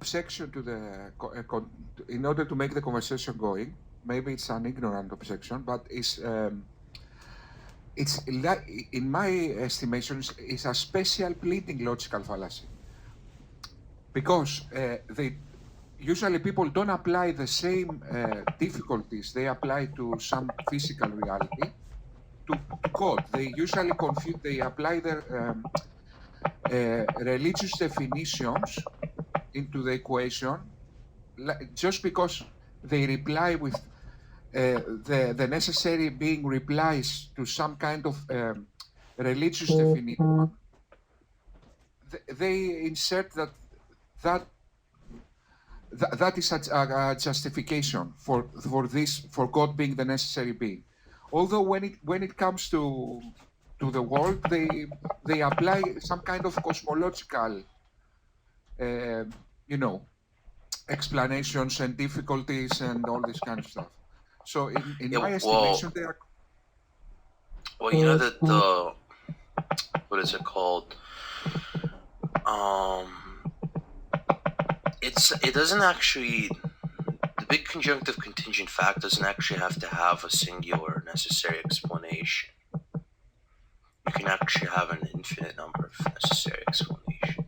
objection to in order to make the conversation going. Maybe it's an ignorant objection, but it's in my estimations, it's a special pleading logical fallacy, because usually people don't apply the same difficulties they apply to some physical reality to God. They usually they apply their religious definitions into the equation, just because they reply with the necessary being replies to some kind of religious definition. They insert that is a justification for God being the necessary being. Although when it comes to the world, they apply some kind of cosmological explanations and difficulties and all this kind of stuff. So in my estimation, they are. Well, you know that what is it called? It doesn't actually. The big conjunctive contingent fact doesn't actually have to have a singular necessary explanation. You can actually have an infinite number of necessary explanations.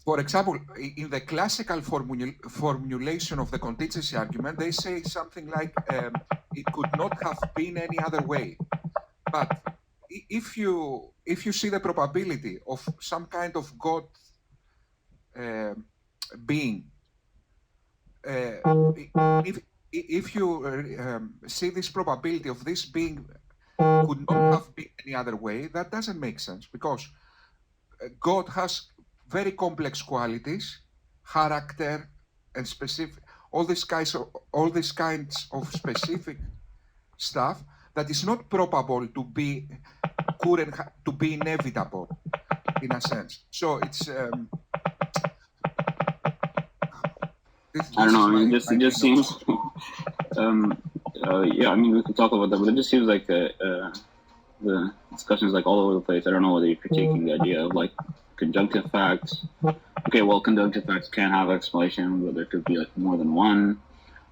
For example, in the classical formulation of the contingency argument, they say something like, it could not have been any other way. But if you see the probability of some kind of God being, if you see this probability of this being could not have been any other way, that doesn't make sense, because God has very complex qualities, character, and specific, all these kinds of specific stuff that is not probable to be inevitable, in a sense. So it's I don't know. It just seems. Yeah, I mean, we could talk about that, but it just seems like the discussion is like all over the place. I don't know whether you're critiquing the idea of like conjunctive facts. Okay, well, conjunctive facts can have explanation, but there could be like more than one.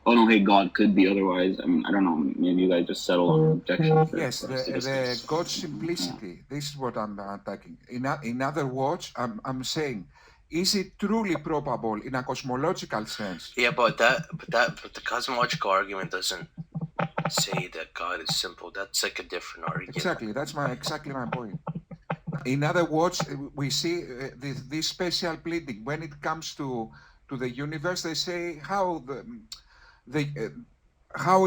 Oh no, hey, God could be otherwise. I mean, I don't know. Maybe you guys just settle on an objection. Yes, the God's simplicity. This is what I'm attacking. In other words, I'm saying, is it truly probable in a cosmological sense? Yeah, but the cosmological argument doesn't say that God is simple. That's like a different argument. Exactly. That's exactly my point. In other words, we see this special pleading when it comes to the universe. They say how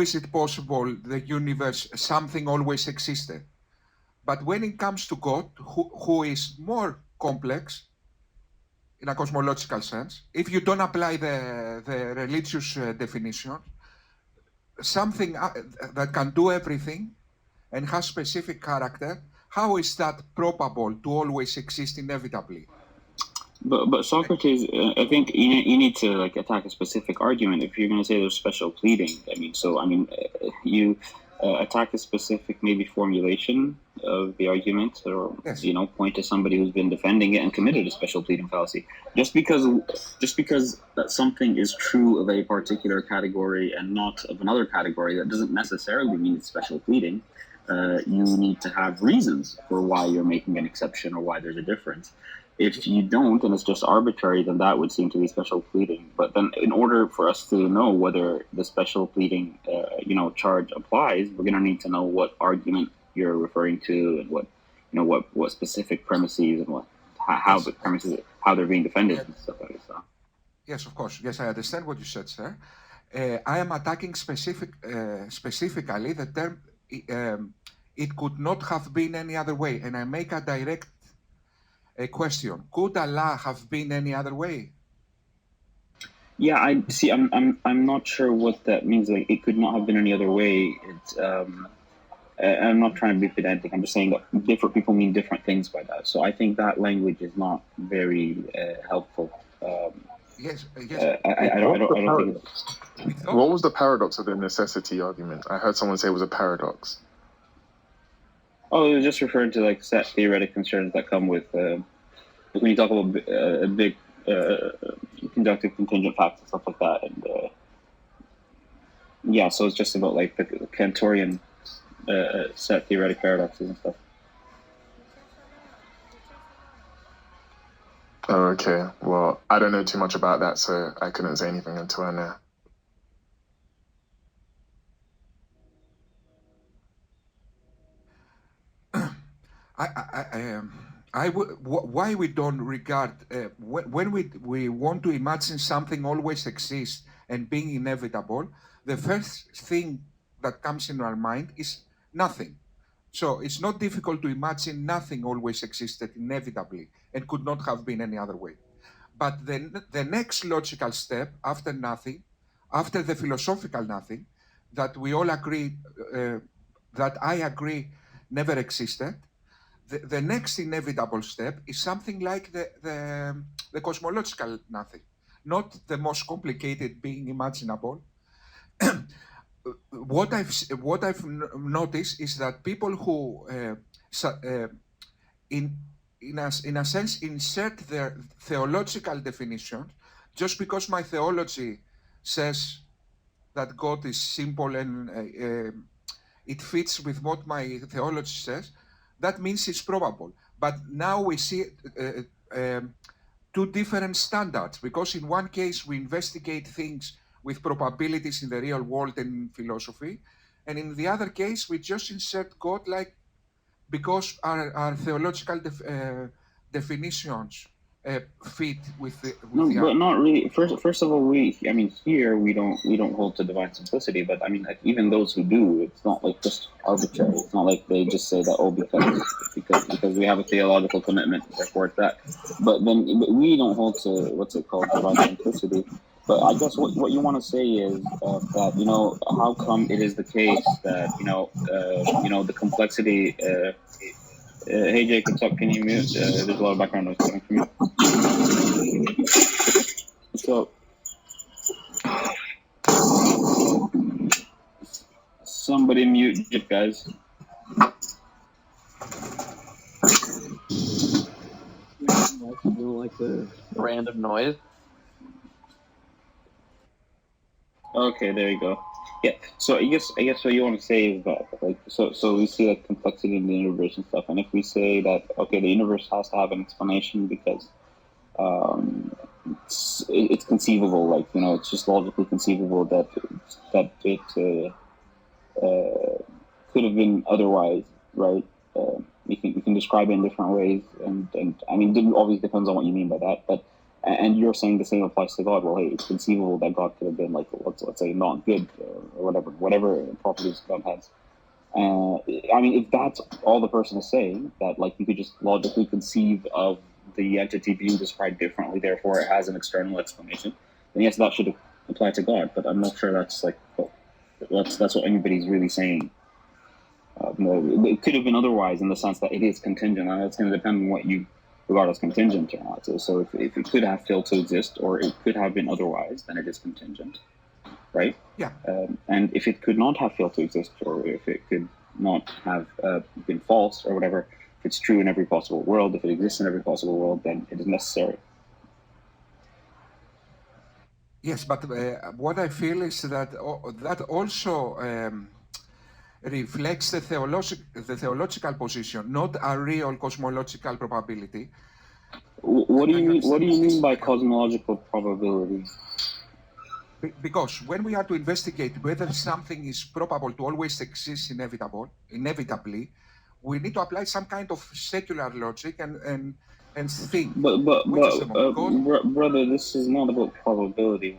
is it possible the universe, something always existed? But when it comes to God, who is more complex in a cosmological sense, if you don't apply the religious definition, something that can do everything and has specific character, how is that probable to always exist inevitably? But Socrates, I think you need to like attack a specific argument if you're going to say there's special pleading. You attack a specific maybe formulation of the argument, or yes, point to somebody who's been defending it and committed a special pleading fallacy. Just because that something is true of a particular category and not of another category, that doesn't necessarily mean it's special pleading. You need to have reasons for why you're making an exception or why there's a difference. If you don't, and it's just arbitrary, then that would seem to be special pleading. But then in order for us to know whether the special pleading, charge applies, we're going to need to know what argument you're referring to and what specific premises and how the premises, how they're being defended and stuff like that. Yes, of course. Yes, I understand what you said, sir. I am attacking specifically the term, it could not have been any other way. And I make a direct question. Could Allah have been any other way? Yeah, I see. I'm not sure what that means. Like, it could not have been any other way. It's I'm not trying to be pedantic. I'm just saying that different people mean different things by that. So I think that language is not very helpful. Yes. I don't think it's... What was the paradox of the necessity argument? I heard someone say it was a paradox. Oh, it was just referring to like set theoretic concerns that come with when you talk about a big conjunctive contingent facts and stuff like that, and yeah, so it's just about like the Cantorian set theoretic paradoxes and stuff. Oh, okay. Well, I don't know too much about that, so I couldn't say anything until I know. Why we don't regard when we want to imagine something always exists and being inevitable, the first thing that comes in our mind is nothing. So it's not difficult to imagine nothing always existed inevitably and could not have been any other way. But the next logical step after nothing, after the philosophical nothing, that we all agree, that I agree never existed, the next inevitable step is something like the cosmological nothing, not the most complicated being imaginable. What I've noticed is that people who in a sense insert their theological definitions, just because my theology says that God is simple and it fits with what my theology says, that means it's probable. But now we see two different standards, because in one case we investigate things with probabilities in the real world and in philosophy, and in the other case we just insert God like because our theological definitions fit with the but not really. First of all, I mean, here we don't hold to divine simplicity, but I mean, like, even those who do, it's not like just arbitrary. It's not like they just say that, oh, because we have a theological commitment, therefore it's that. But then we don't hold to what's it called, divine simplicity. But I guess what you want to say is that, you know, how come it is the case that the complexity. Hey Jake, what's up? Can you mute? There's a lot of background noise coming from you. So, somebody mute Jake, guys. You don't like the random noise? Okay, there you go. Yeah. So I guess what you want to say is that, like, so we see like complexity in the universe and stuff, and if we say that, okay, the universe has to have an explanation because it's conceivable, like, you know, it's just logically conceivable that it could have been otherwise, right? You can describe it in different ways, and I mean, it always depends on what you mean by that, but. And you're saying the same applies to God. Well, hey, it's conceivable that God could have been like, let's say, not good or whatever properties God has. I mean, if that's all the person is saying, that like you could just logically conceive of the entity being described differently, therefore it has an external explanation, then yes, that should apply to God. But I'm not sure that's like that's what anybody's really saying. It could have been otherwise in the sense that it is contingent, and it's going to depend on what you regard as contingent or not. So if it could have failed to exist, or it could have been otherwise, then it is contingent, right? Yeah. And if it could not have failed to exist, or if it could not have been false or whatever, if it's true in every possible world, if it exists in every possible world, then it is necessary. Yes, but what I feel is that that also reflects the theological position, not a real cosmological probability. What do you mean by cosmological probability? Because when we are to investigate whether something is probable to always exist inevitably, we need to apply some kind of secular logic and think. But brother, this is not about probability.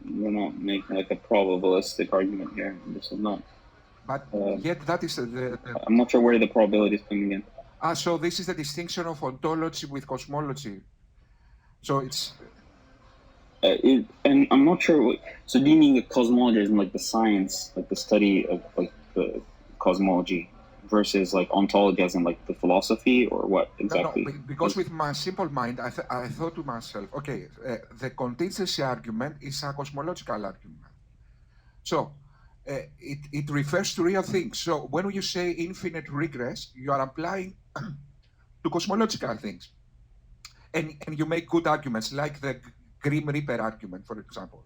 We're not making like a probabilistic argument here. This is not. But yet that is I'm not sure where the probability is coming in. So this is the distinction of ontology with cosmology. So it's. And I'm not sure. So do you mean that cosmology is like the science, like the study of like the cosmology, versus like ontology as in like the philosophy, or what exactly? No, because with my simple mind, I thought to myself, okay, the contingency argument is a cosmological argument. So it refers to real things. So when you say infinite regress, you are applying to cosmological things. And you make good arguments, like the Grim Reaper argument, for example.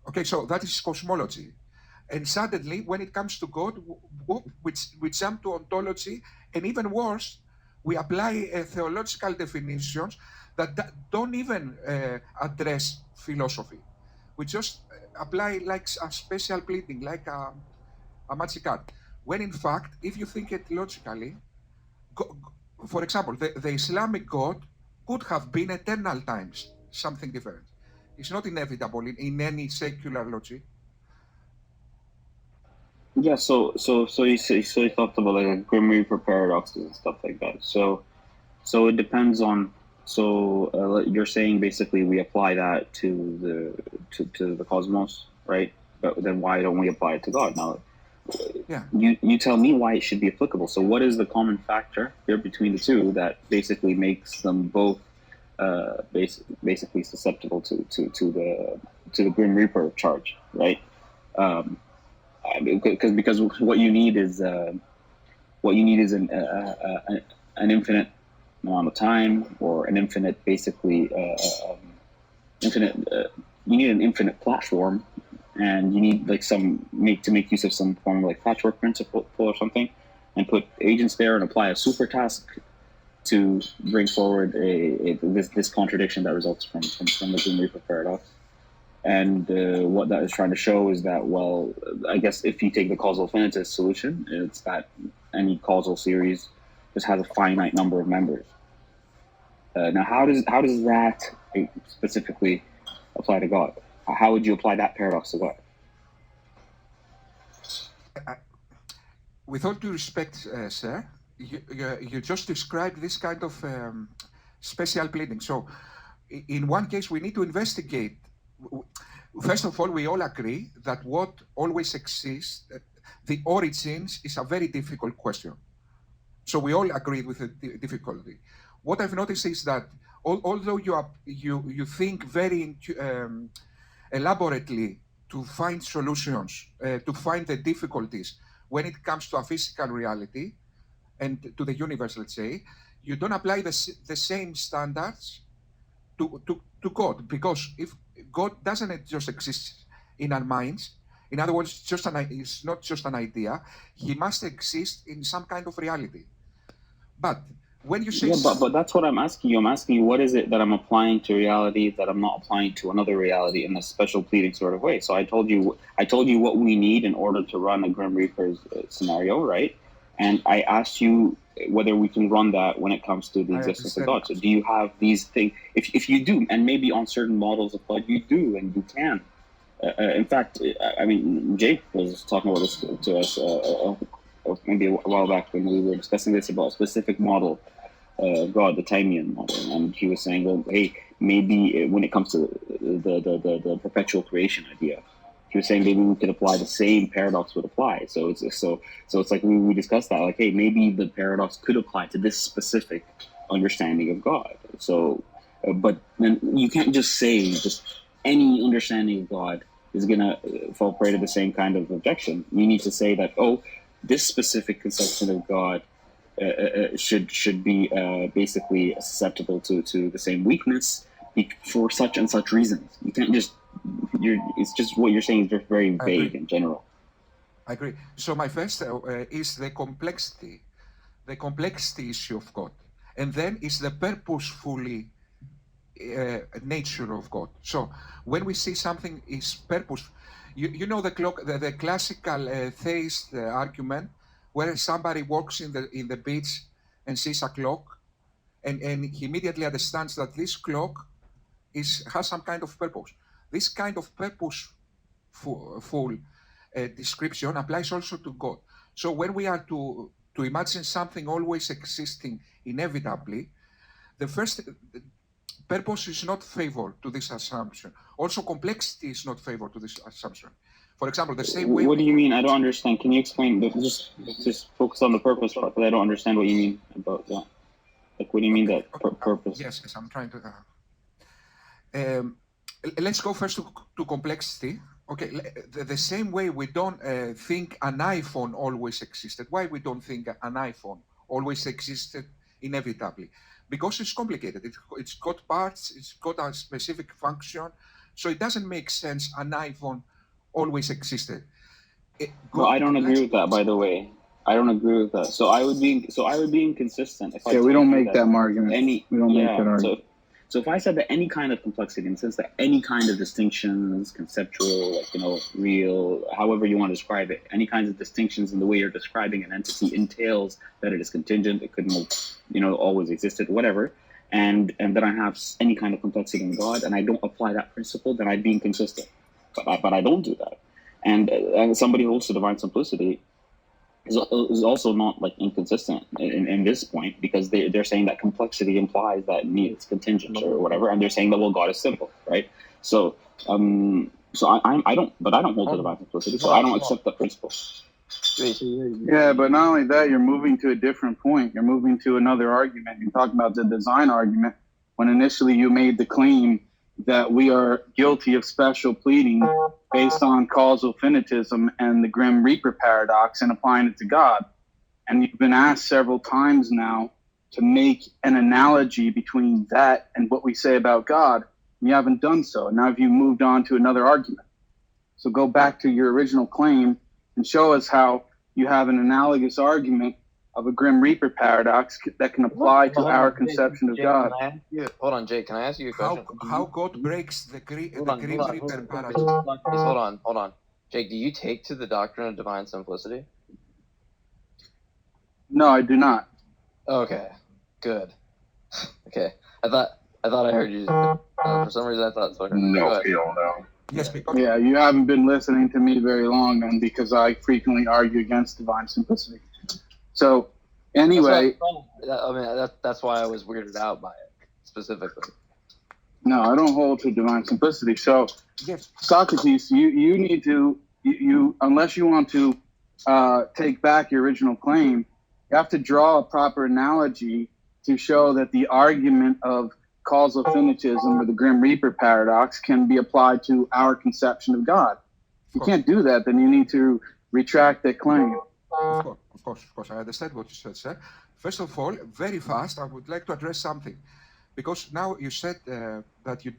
Okay, so that is cosmology. And suddenly, when it comes to God, we jump to ontology, and even worse, we apply theological definitions that don't even address philosophy. We just apply like a special pleading, like a magic art. When in fact, if you think it logically, for example, the Islamic God could have been eternal times, something different. It's not inevitable in any secular logic. Yeah, so you talked about like Grim Reaper paradoxes and stuff like that. So it depends on. You're saying basically we apply that to the cosmos, right? But then why don't we apply it to God? Now, Yeah. You tell me why it should be applicable. So what is the common factor here between the two that basically makes them both basically susceptible to the Grim Reaper charge, right? Because what you need is an infinite amount of time, or an infinite you need an infinite platform, and you need like to make use of some form of like patchwork principle or something, and put agents there and apply a super task to bring forward this contradiction that results from the Grim Reaper paradox. And what that is trying to show is that, well, I guess if you take the causal finitist solution, it's that any causal series just has a finite number of members. Now, how does that specifically apply to God? How would you apply that paradox to God? With all due respect, sir, you just described this kind of special pleading. So, in one case, we need to investigate. First of all, we all agree that what always exists, the origins, is a very difficult question. So we all agree with the difficulty. What I've noticed is that although you think very elaborately to find solutions, to find the difficulties when it comes to a physical reality and to the universe, let's say, you don't apply the same standards to God, because if God doesn't just exist in our minds, in other words, it's not just an idea, he must exist in some kind of reality. But when you say... Yeah, but that's what I'm asking you. I'm asking you, what is it that I'm applying to reality that I'm not applying to another reality in a special pleading sort of way? So I told you what we need in order to run a Grim Reaper's scenario, right? And I asked you whether we can run that when it comes to the existence of God. So do you have these things? If you do, and maybe on certain models of God you do, and you can. In fact, I mean, Jake was talking about this to us maybe a while back when we were discussing this about a specific model, God, the Timean model, and he was saying, well, hey, maybe when it comes to the perpetual creation idea, he was saying maybe we could apply the same paradox would apply. So it's like we discussed that, like, hey, maybe the paradox could apply to this specific understanding of God. So, but then you can't just say just any understanding of God is gonna fall prey to the same kind of objection. You need to say that, oh, this specific conception of God should be basically susceptible to the same weakness for such and such reasons. You can't just it's just what you're saying is just very vague in general. I agree. So my first is the complexity issue of God, and then is the purposefully nature of God. So when we see something is purpose, you know the classical theist argument, where somebody walks in the beach and sees a clock, and he immediately understands that this clock has some kind of purpose. This kind of purposeful description applies also to God. So when we are to imagine something always existing inevitably, the first purpose is not favor to this assumption. Also, complexity is not favor to this assumption. For example, the same way... What do you mean? I don't understand. Can you explain? Just focus on the purpose part, but I don't understand what you mean about that. Like, what do you mean that purpose? Yes, I'm trying to... let's go first to complexity. Okay, the same way we don't think an iPhone always existed. Why we don't think an iPhone always existed inevitably? Because it's complicated. It's got parts, it's got a specific function, so it doesn't make sense an iPhone always existed. No, I don't agree with that, by the way. I don't agree with that. So I would be inconsistent if I we don't told you make that argument. We don't make that argument. So if I said that any kind of complexity, in the sense that any kind of distinctions, conceptual, like, real, however you want to describe it, any kinds of distinctions in the way you're describing an entity entails that it is contingent, it couldn't, always existed, whatever, and then I have any kind of complexity in God, and I don't apply that principle, then I'd be inconsistent. But I don't do that. And somebody who holds to divine simplicity is also not like inconsistent in this point, because they're saying that complexity implies that it's contingent or whatever, and they're saying that God is simple, right? So I don't hold to divine simplicity, so I don't accept that principle. Yeah, but not only that, you're moving to a different point. You're moving to another argument. You're talking about the design argument when initially you made the claim that we are guilty of special pleading based on causal finitism and the Grim Reaper paradox and applying it to God. And you've been asked several times now to make an analogy between that and what we say about God. And you haven't done so. And now you've moved on to another argument. So go back to your original claim and show us how you have an analogous argument of a Grim Reaper paradox that can apply to our conception of God. Hold on, Jake. Can I ask you a question? How God breaks the Grim Reaper paradox? Hold on. Jake, do you take to the doctrine of divine simplicity? No, I do not. Okay, good. Okay, I thought I heard you. For some reason, I thought so. No, hell no. Yes, because Yeah, you haven't been listening to me very long then, because I frequently argue against divine simplicity. So, anyway, that's why I was weirded out by it specifically. no, I don't hold to divine simplicity. So, yes, Socrates, you need to, unless you want to take back your original claim, you have to draw a proper analogy to show that the argument of causal finitism or the Grim Reaper paradox can be applied to our conception of God. If you can't do that, then you need to retract that claim. Of course, I understand what you said, sir. First of all, very fast, I would like to address something, because now you said that you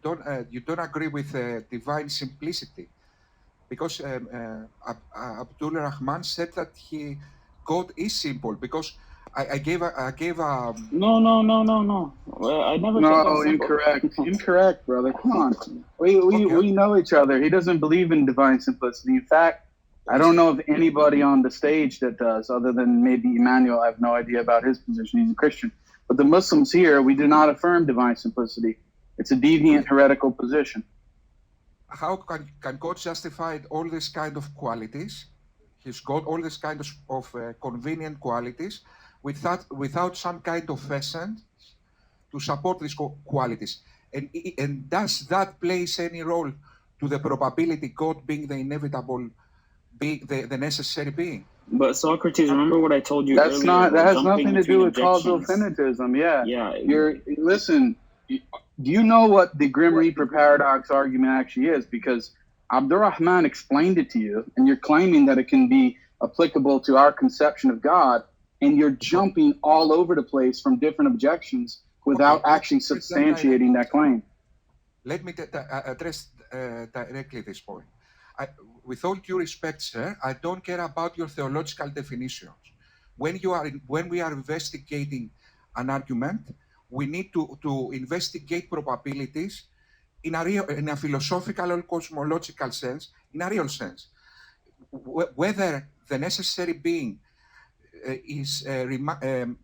don't agree with divine simplicity, because Abdul Rahman said that God is simple. Because I gave a No. I never said No, that. incorrect, brother. Come on, we know each other. He doesn't believe in divine simplicity. In fact, I don't know of anybody on the stage that does, other than maybe Emmanuel. I have no idea about his position. He's a Christian. But the Muslims here, we do not affirm divine simplicity. It's a deviant, heretical position. how can God justify all these kind of qualities? He's got all these kind of convenient qualities without some kind of essence to support these qualities. And does that plays any role to the probability God being the inevitable, being the necessary being? But Socrates, remember what I told you That's earlier? not. That has jumping nothing to between do with causal objections. finitism. Yeah. Yeah. Listen. Do you know what the Grim Reaper paradox argument actually is? Because Abdul Rahman explained it to you, and you're claiming that it can be applicable to our conception of God, and you're jumping all over the place from different objections without actually substantiating that claim. Let me address directly this point. With all due respect, sir, I don't care about your theological definitions. When we are investigating an argument, we need to investigate probabilities in a philosophical or cosmological sense, in a real sense. Whether the necessary being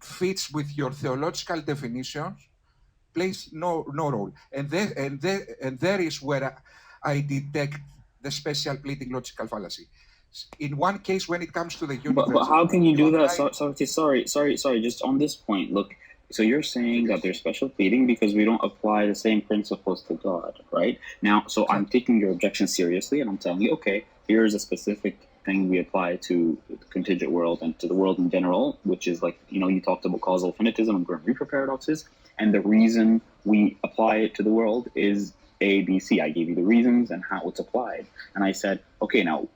fits with your theological definitions plays no role. And there is where I detect the special pleading logical fallacy. In one case, when it comes to the universe... But how can you do that? Sorry. Just on this point, look. So you're saying that there's special pleading because we don't apply the same principles to God, right? Now, so I'm taking your objection seriously, and I'm telling you, okay, here's a specific thing we apply to the contingent world and to the world in general, which is like, you talked about causal finitism and Grim Reaper paradoxes, and the reason we apply it to the world is A, B, C. I gave you the reasons and how it's applied. And I said, okay, now,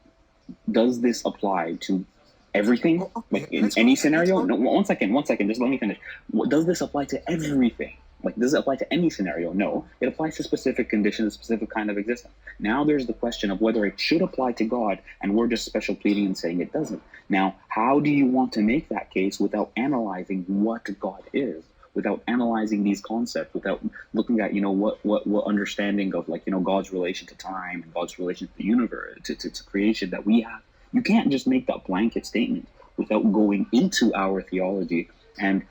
does this apply to everything? Like in any scenario? No, one second, just let me finish. Does this apply to everything? Like, does it apply to any scenario? No. It applies to specific conditions, specific kind of existence. Now there's the question of whether it should apply to God, and we're just special pleading and saying it doesn't. Now, how do you want to make that case without analyzing what God is, without analyzing these concepts, without looking at, what understanding of, like, God's relation to time and God's relation to the universe, to creation that we have? You can't just make that blanket statement without going into our theology and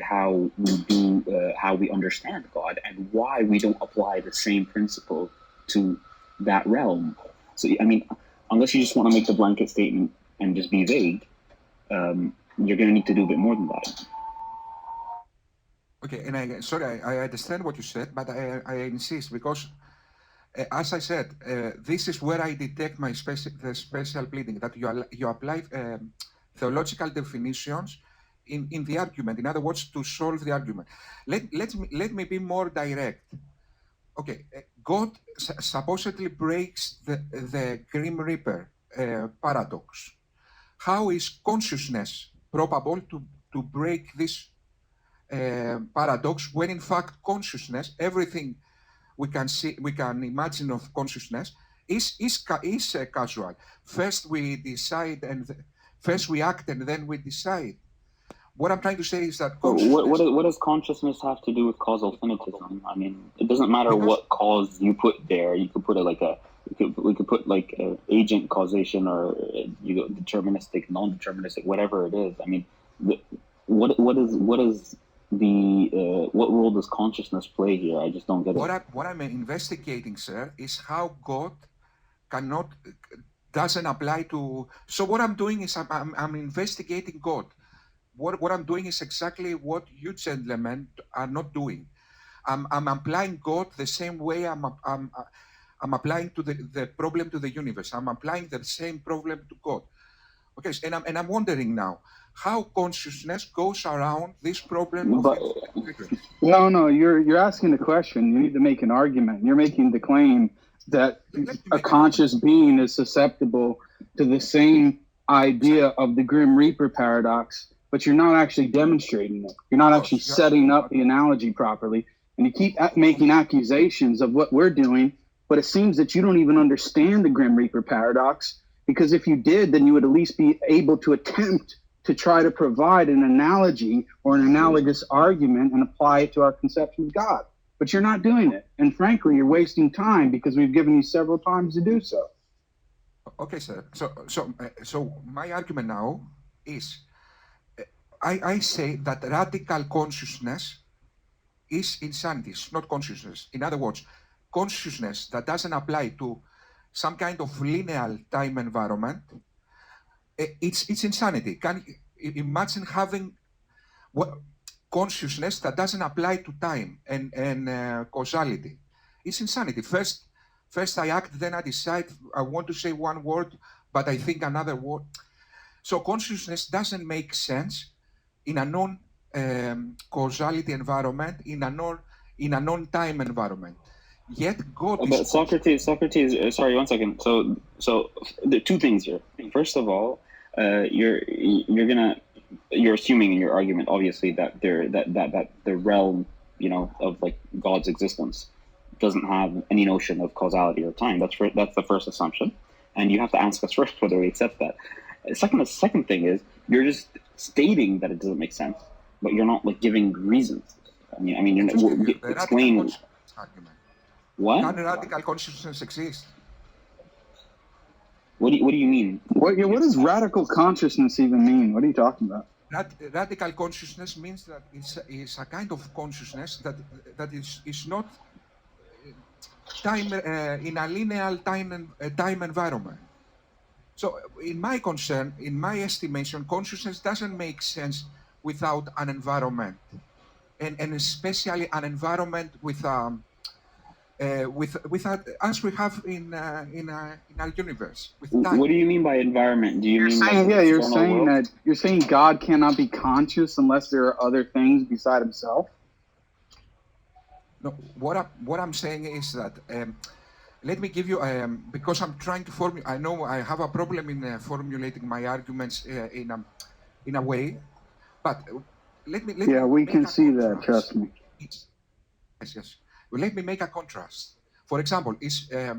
how we do how we understand God and why we don't apply the same principle to that realm. So I mean, unless you just want to make the blanket statement and just be vague, you're going to need to do a bit more than that. Okay, and I understand what you said, but I insist because, as I said, this is where I detect the special pleading, that you apply theological definitions in the argument. In other words, to solve the argument. Let me be more direct. Okay, God supposedly breaks the Grim Reaper paradox. How is consciousness probable to break this paradox when in fact consciousness, everything we can see, we can imagine of consciousness is causal. First we decide, and first we act, and then we decide. What I'm trying to say is that what does consciousness have to do with causal finitism? I mean, it doesn't matter what cause you put there. You could put it like we could put like agent causation or deterministic, non-deterministic, whatever it is. I mean, what role does consciousness play here? I just don't get it. What I'm investigating, sir, is how God doesn't apply to. So what I'm doing is I'm investigating God. What I'm doing is exactly what you gentlemen are not doing. I'm applying God the same way I'm applying to the problem to the universe. I'm applying the same problem to God. Okay, and I'm wondering now how consciousness goes around this problem. No, you're asking the question. You need to make an argument. You're making the claim that a conscious being is susceptible to the same idea of the Grim Reaper paradox, but you're not actually demonstrating it. You're not actually setting up the analogy properly. And you keep making accusations of what we're doing, but it seems that you don't even understand the Grim Reaper paradox, because if you did, then you would at least be able to attempt to try to provide an analogy or an analogous argument and apply it to our conception of God. But you're not doing it. And frankly, you're wasting time because we've given you several times to do so. Okay, sir. So my argument now is, I say that radical consciousness is insanity. It's not consciousness. In other words, consciousness that doesn't apply to some kind of linear time environment, it's insanity. Can you imagine having consciousness that doesn't apply to time and causality? It's insanity. First I act, then I decide. I want to say one word, but I think another word. So consciousness doesn't make sense in a non-causality environment, in a non-time environment. Yet God but Socrates, sorry, 1 second. So there are two things here. First of all, you're assuming in your argument, obviously, that the realm, of like God's existence doesn't have any notion of causality or time. That's the first assumption, and you have to ask us first whether we accept that. The second thing is you're just stating that it doesn't make sense, but you're not like giving reasons. I mean, you're explaining. What? Can radical consciousness exist? What do you mean? What does radical consciousness even mean? What are you talking about? Radical consciousness means that it's a kind of consciousness that is not time in a linear time environment. So, in my estimation, consciousness doesn't make sense without an environment, and especially an environment with as we have in our universe. With time. What do you mean by environment? Do you mean you're saying God cannot be conscious unless there are other things beside Himself? No, what I'm saying is that let me give you because I'm trying to formulate. I know I have a problem in formulating my arguments in a way, but let me. Yeah, we make can a see that. contrast. Trust me. Yes. Well, let me make a contrast. For example, is a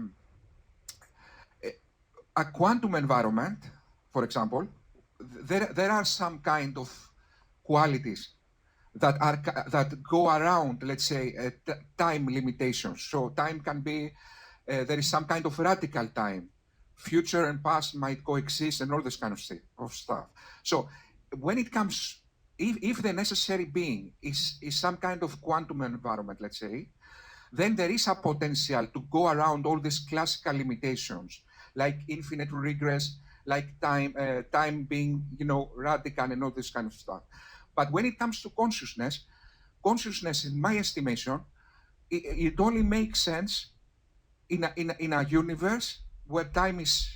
quantum environment, for example, there are some kind of qualities that go around, let's say, time limitations. So time can be there is some kind of radical time. Future and past might coexist, and all this kind of stuff. So when it comes, if the necessary being is some kind of quantum environment, let's say, then there is a potential to go around all these classical limitations, like infinite regress, like time being, radical and all this kind of stuff. But when it comes to consciousness, in my estimation, it only makes sense in a universe where time is,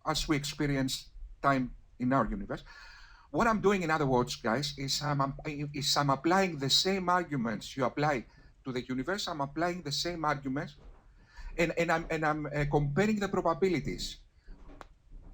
as we experience time in our universe. What I'm doing, in other words, guys, is I'm applying the same arguments you apply to the universe. I'm applying the same arguments, and I'm comparing the probabilities.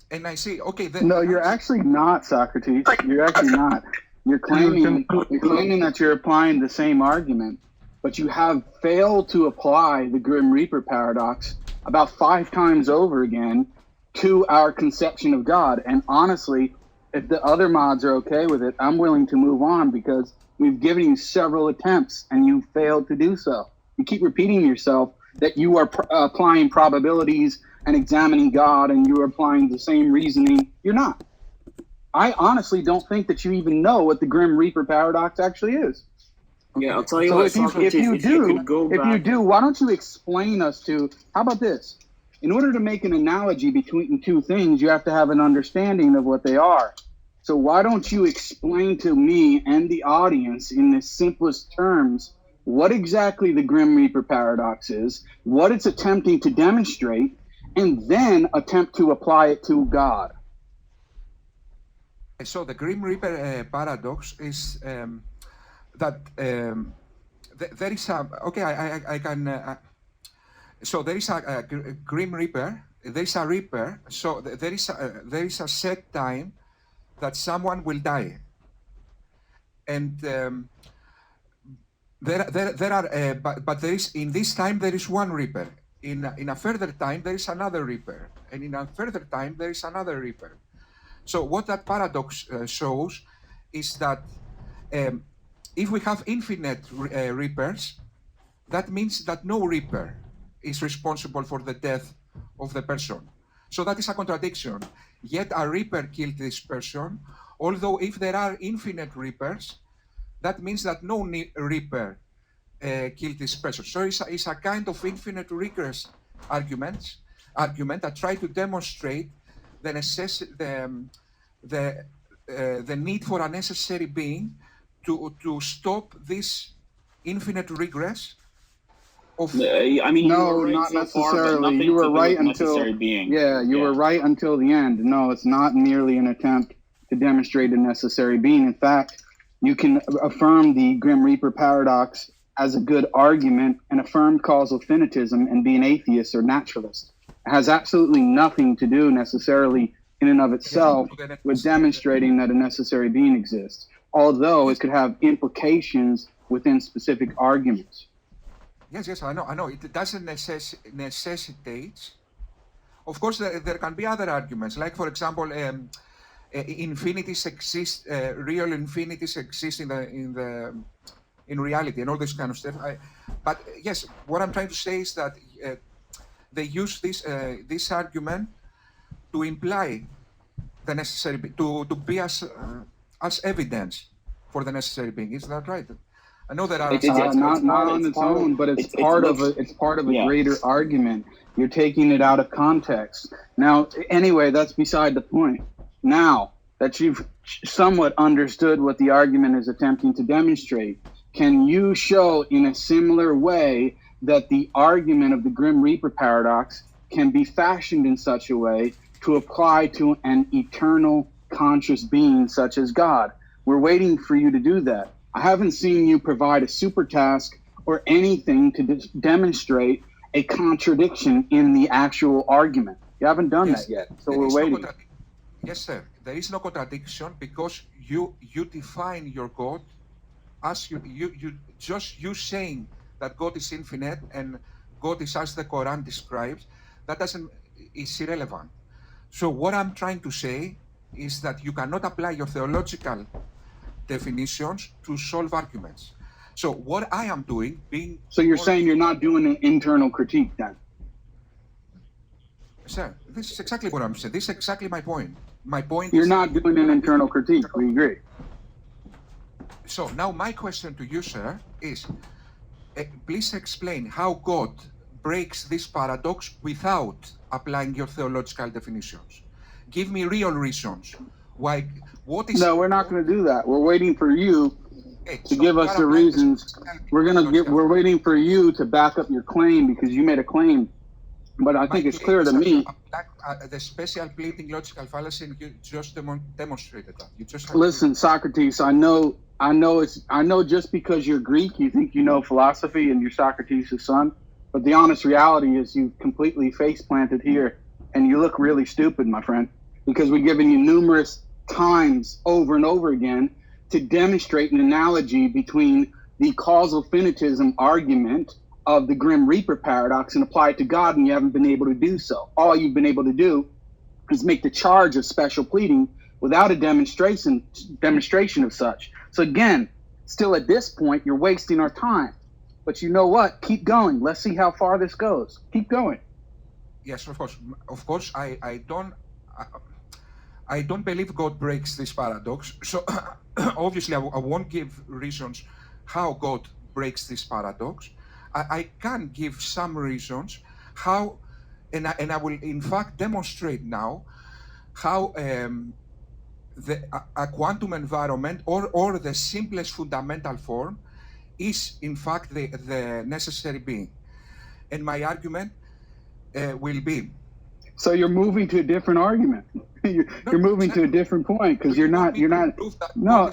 And I say, okay. No, you're actually not, Socrates. You're actually not. You're claiming that you're applying the same argument, but you have failed to apply the Grim Reaper paradox about 5 times over again to our conception of God. And honestly, if the other mods are okay with it, I'm willing to move on, because we've given you several attempts and you failed to do so. You keep repeating yourself that you are applying probabilities and examining God, and you're applying the same reasoning. You're not. I honestly don't think that you even know what the Grim Reaper paradox actually is. Yeah, I'll tell you So what, if you Socrates, do, why don't you explain us to, how about this? In order to make an analogy between two things, you have to have an understanding of what they are. So why don't you explain to me and the audience in the simplest terms what exactly the Grim Reaper paradox is, what it's attempting to demonstrate, and then attempt to apply it to God. So the Grim Reaper paradox is that there is a, okay, I can, so there is a Grim Reaper, there is a Reaper, so there is a set time that someone will die. And there are, but there is, in this time there is one Reaper. In a further time there is another Reaper, and in a further time there is another Reaper. So what that paradox shows is that if we have infinite Reapers, that means that no Reaper is responsible for the death of the person. So that is a contradiction. Yet a Reaper killed this person, although if there are infinite Reapers, that means that no Reaper killed this person. So it's a kind of infinite regress argument that try to demonstrate the need for a necessary being to stop this infinite regress of. I mean, no, right not so necessarily. Far, you were right until being. You were right until the end. No, it's not merely an attempt to demonstrate a necessary being. In fact, you can affirm the Grim Reaper paradox as a good argument and affirm causal finitism and be an atheist or naturalist. It has absolutely nothing to do necessarily in and of itself with demonstrating that a necessary being exists, although it could have implications within specific arguments. Yes, I know. It doesn't necessitate. Of course, there can be other arguments, like, for example, infinities exist, real infinities exist in reality, and all this kind of stuff. But yes, what I'm trying to say is that they use this argument to imply the necessary, to be as evidence for the necessary being. Is that right? I know there are not on its own, but it's part of a greater argument. You're taking it out of context. Now, anyway, that's beside the point. Now that you've somewhat understood what the argument is attempting to demonstrate, can you show in a similar way that the argument of the Grim Reaper paradox can be fashioned in such a way to apply to an eternal conscious being such as God? We're waiting for you to do that. I haven't seen you provide a super task or anything to demonstrate a contradiction in the actual argument. You haven't done Yes, that yet, so there we're is no waiting. yes, sir. There is no contradiction because you define your God as you saying that God is infinite and God is as the Quran describes. That is irrelevant. So what I'm trying to say is that you cannot apply your theological definitions to solve arguments. So what I am doing, being So you're more- saying you're not doing an internal critique then? Sir, this is exactly what I'm saying. This is exactly my point. My point You're is not doing an internal critique. We agree. So now my question to you, sir, is please explain how God breaks this paradox without applying your theological definitions. Give me real reasons why. What is? No, we're not going to do that. We're waiting for you Okay, to so give you us are the applying reasons. We're waiting for you to back up your claim because you made a claim. But I think it's clear to me. The special pleading logical fallacy, and you just demonstrated that. You just Listen, Socrates, I know just because you're Greek, you think you know philosophy and you're Socrates' son. But the honest reality is you completely face planted here and you look really stupid, my friend, because we've given you numerous times over and over again to demonstrate an analogy between the causal finitism argument of the Grim Reaper paradox and apply it to God, and you haven't been able to do so. All you've been able to do is make the charge of special pleading without a demonstration of such. So again, still at this point, you're wasting our time. But you know what? Keep going. Let's see how far this goes. Keep going. Yes, of course. Of course, I don't believe God breaks this paradox. So obviously, I won't give reasons how God breaks this paradox. I can give some reasons how, and I will in fact demonstrate now how a quantum environment or the simplest fundamental form is in fact the necessary being. And my argument will be. So you're moving to a different argument. You're moving to a different point because you're not. No.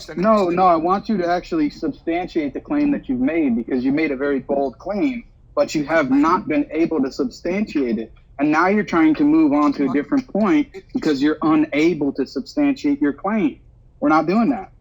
I want you to actually substantiate the claim that you've made because you made a very bold claim, but you have not been able to substantiate it. And now you're trying to move on to a different point because you're unable to substantiate your claim. We're not doing that.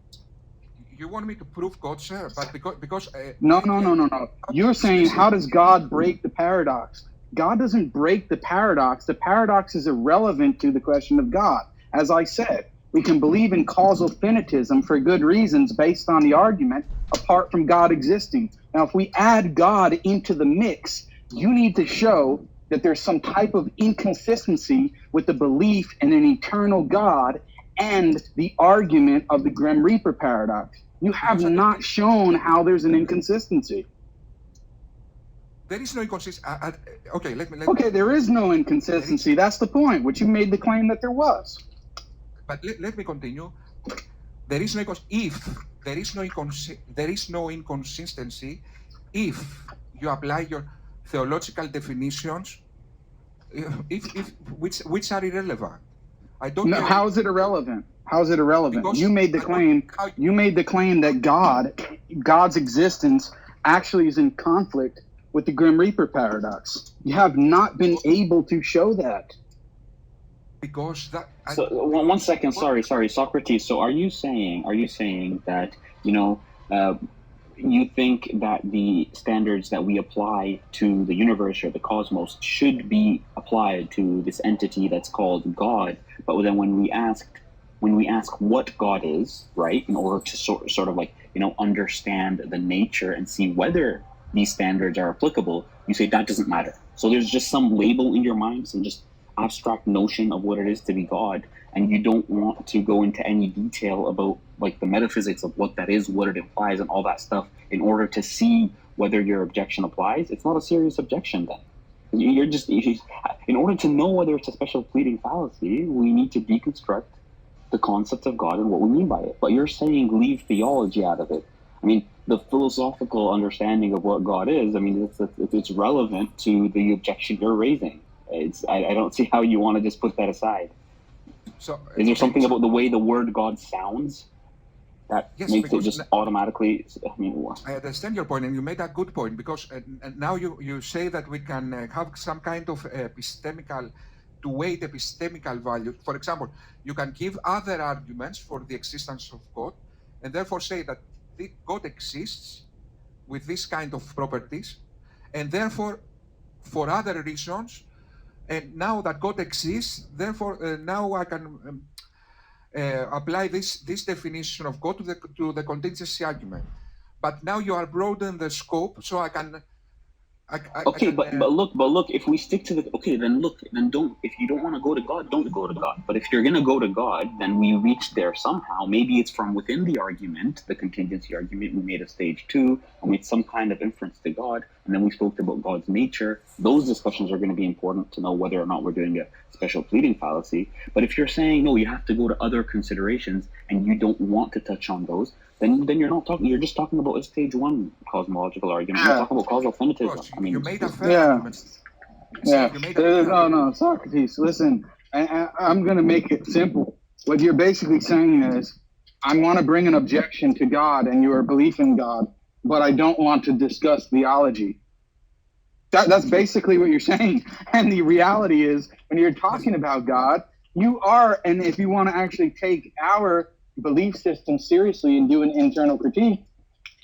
You want me to prove God, sir? But because no. You're saying, how does God break the paradox? God doesn't break the paradox. The paradox is irrelevant to the question of God. As I said, we can believe in causal finitism for good reasons based on the argument apart from God existing. Now, if we add God into the mix, you need to show that there's some type of inconsistency with the belief in an eternal God and the argument of the Grim Reaper paradox. You have not shown how there's an inconsistency. There is no inconsistency. Okay, let me. Okay, there is no inconsistency. That's the point, which you made the claim that there was. But let me continue. There is no inconsistency if you apply your theological definitions, which are irrelevant. I don't. No, how is it irrelevant? How is it irrelevant? Because you made the claim. You made the claim that God's existence, actually is in conflict with the Grim Reaper paradox. You have not been able to show that. Because that. So one second, sorry, Socrates. So are you saying that you think that the standards that we apply to the universe or the cosmos should be applied to this entity that's called God, but then when we ask what God is, right, in order to sort of like understand the nature and see whether these standards are applicable, you say that doesn't matter. So there's just some label in your mind, some just abstract notion of what it is to be God, and you don't want to go into any detail about like the metaphysics of what that is, what it implies, and all that stuff in order to see whether your objection applies. It's not a serious objection then. In order to know whether it's a special pleading fallacy, we need to deconstruct the concept of God and what we mean by it. But you're saying leave theology out of it. I mean, the philosophical understanding of what God is, I mean, it's relevant to the objection you're raising. I don't see how you want to just put that aside. So, is there something about the way the word God sounds that Yes, makes it because just automatically. I mean, I understand your point, and you made a good point, because and now you say that we can have some kind of epistemical, to weight epistemical value. For example, you can give other arguments for the existence of God, and therefore say that God exists with this kind of properties, and therefore, for other reasons, and now that God exists, therefore now I can apply this definition of God to the contingency argument. But now you are broadening the scope, so I can. okay, but look, if we stick to the then don't. If you don't want to go to God, don't go to God. But if you're gonna go to God, then we reach there somehow. Maybe it's from within the argument, the contingency argument. We made a stage 2, and made some kind of inference to God, and then we spoke about God's nature. Those discussions are going to be important to know whether or not we're doing a special pleading fallacy. But if you're saying no, you have to go to other considerations, and you don't want to touch on those, then you're not talking. You're just talking about a stage 1 cosmological argument. You're talking about causal finitism. I mean, you made a fair argument. Yeah. No, Socrates. Listen, I'm going to make it simple. What you're basically saying is, I want to bring an objection to God and your belief in God, but I don't want to discuss theology. That's basically what you're saying. And the reality is, when you're talking about God, you are, and if you want to actually take our belief system seriously and do an internal critique,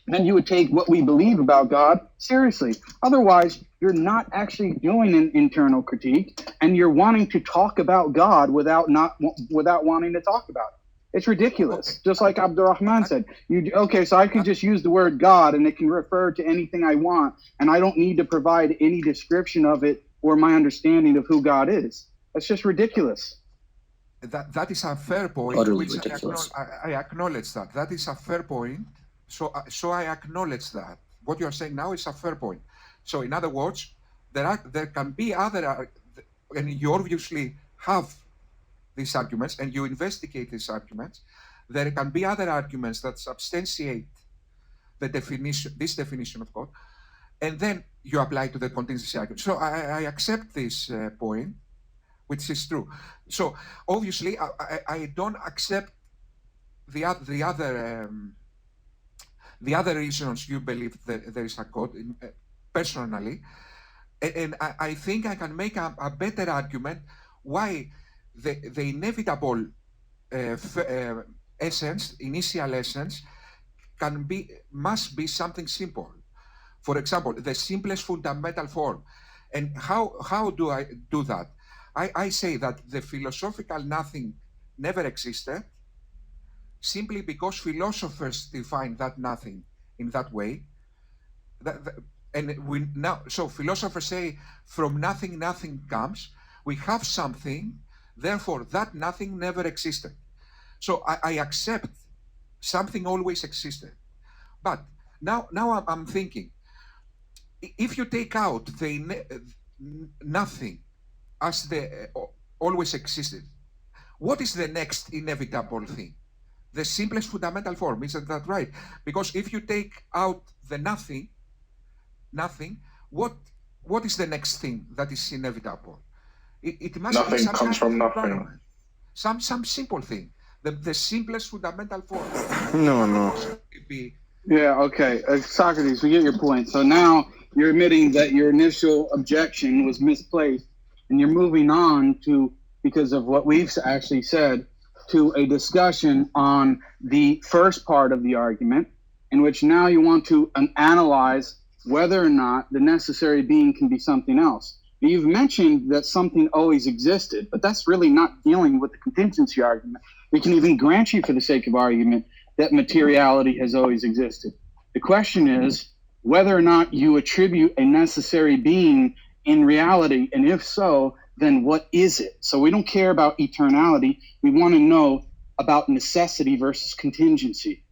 then you would take what we believe about God seriously. Otherwise, you're not actually doing an internal critique, and you're wanting to talk about God without wanting to talk about it. It's ridiculous. Okay. Just like Abdul Rahman said, so I can just use the word God, and it can refer to anything I want, and I don't need to provide any description of it or my understanding of who God is. That's just ridiculous. That is a fair point. Utterly Which ridiculous. I acknowledge that. That is a fair point. So I acknowledge that. What you are saying now is a fair point. So in other words, there can be other, and you obviously have these arguments, and you investigate these arguments. There can be other arguments that substantiate the this definition of God, and then you apply to the contingency argument. So I accept this point, which is true. So obviously, I don't accept the other reasons you believe that there is a God, personally, and I think I can make a better argument why the inevitable essence, initial essence, must be something simple. For example, the simplest fundamental form. And how do I do that? I say that the philosophical nothing never existed, simply because philosophers define that nothing in that way. So philosophers say, from nothing, nothing comes. We have something, therefore that nothing never existed. So I accept something always existed. But now I'm thinking, if you take out the nothing as the always existed, what is the next inevitable thing? The simplest fundamental form, isn't that right? Because if you take out the nothing, what is the next thing that is inevitable? It must Nothing be some comes from nothing. Some simple thing. The simplest fundamental form. No. Yeah, okay. Socrates, we get your point. So now you're admitting that your initial objection was misplaced, and you're moving on to, because of what we've actually said, to a discussion on the first part of the argument, in which now you want to analyze whether or not the necessary being can be something else. You've mentioned that something always existed, but that's really not dealing with the contingency argument. We can even grant you, for the sake of argument, that materiality has always existed. The question is whether or not you attribute a necessary being in reality, and if so, then what is it? So we don't care about eternality. We want to know about necessity versus contingency.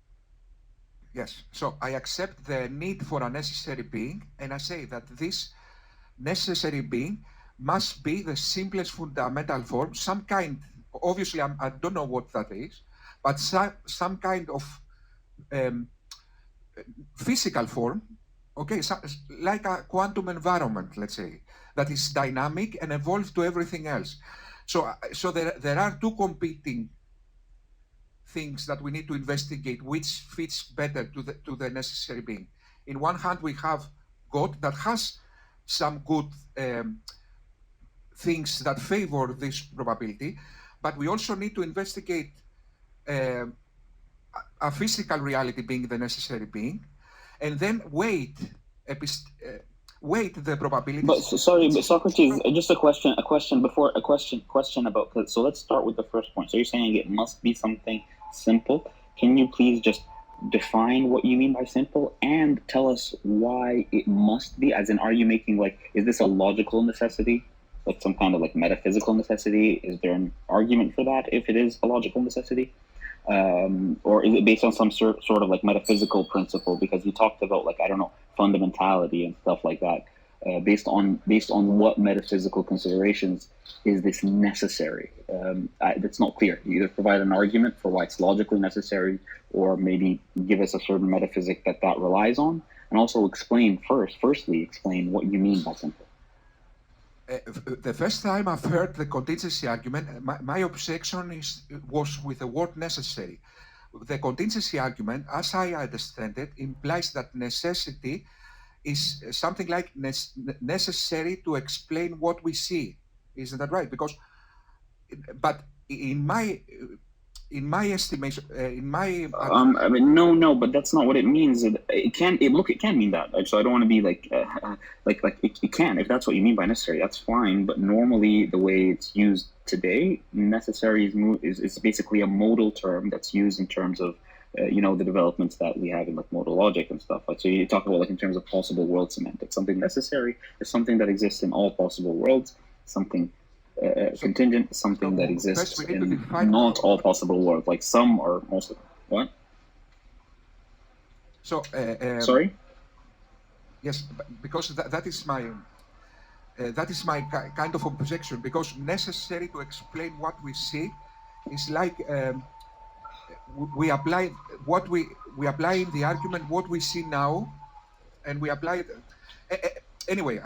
Yes, so I accept the need for a necessary being, and I say that this necessary being must be the simplest fundamental form, some kind, obviously I don't know what that is, but some kind of physical form, okay, like a quantum environment, let's say, that is dynamic and evolved to everything else. So there are two competing things that we need to investigate, which fits better to the necessary being. In one hand, we have God that has some good things that favor this probability, but we also need to investigate a physical reality being the necessary being, and then weight the probabilities. But Socrates, just a question about. So let's start with the first point. So you're saying it must be something simple. Can you please just define what you mean by simple and tell us why it must be? As in, are you making is this a logical necessity, like some kind of metaphysical necessity? Is there an argument for that if it is a logical necessity? Or is it based on some sort of metaphysical principle? Because you talked about fundamentality and stuff like that. Based on what metaphysical considerations is this necessary? That's not clear. You either provide an argument for why it's logically necessary, or maybe give us a certain metaphysic that relies on, and also firstly explain what you mean by simple. The first time I've heard the contingency argument, my objection was with the word necessary. The contingency argument, as I understand it, implies that necessity is something like necessary to explain what we see. Isn't that right? But in my estimation, no, but that's not what it means. It can mean that. So I don't want to be it can. If that's what you mean by necessary, that's fine. But normally, the way it's used today, necessary is basically a modal term that's used in terms of the developments that we have in modal logic and stuff. So you talk about in terms of possible world semantics. Something necessary is something that exists in all possible worlds. Something contingent is something that exists in not all possible worlds, like some or most of them. What? So sorry. Yes, because that is my kind of objection. Because necessary to explain what we see is like. We apply in the argument what we see now, and we apply it. Anyway,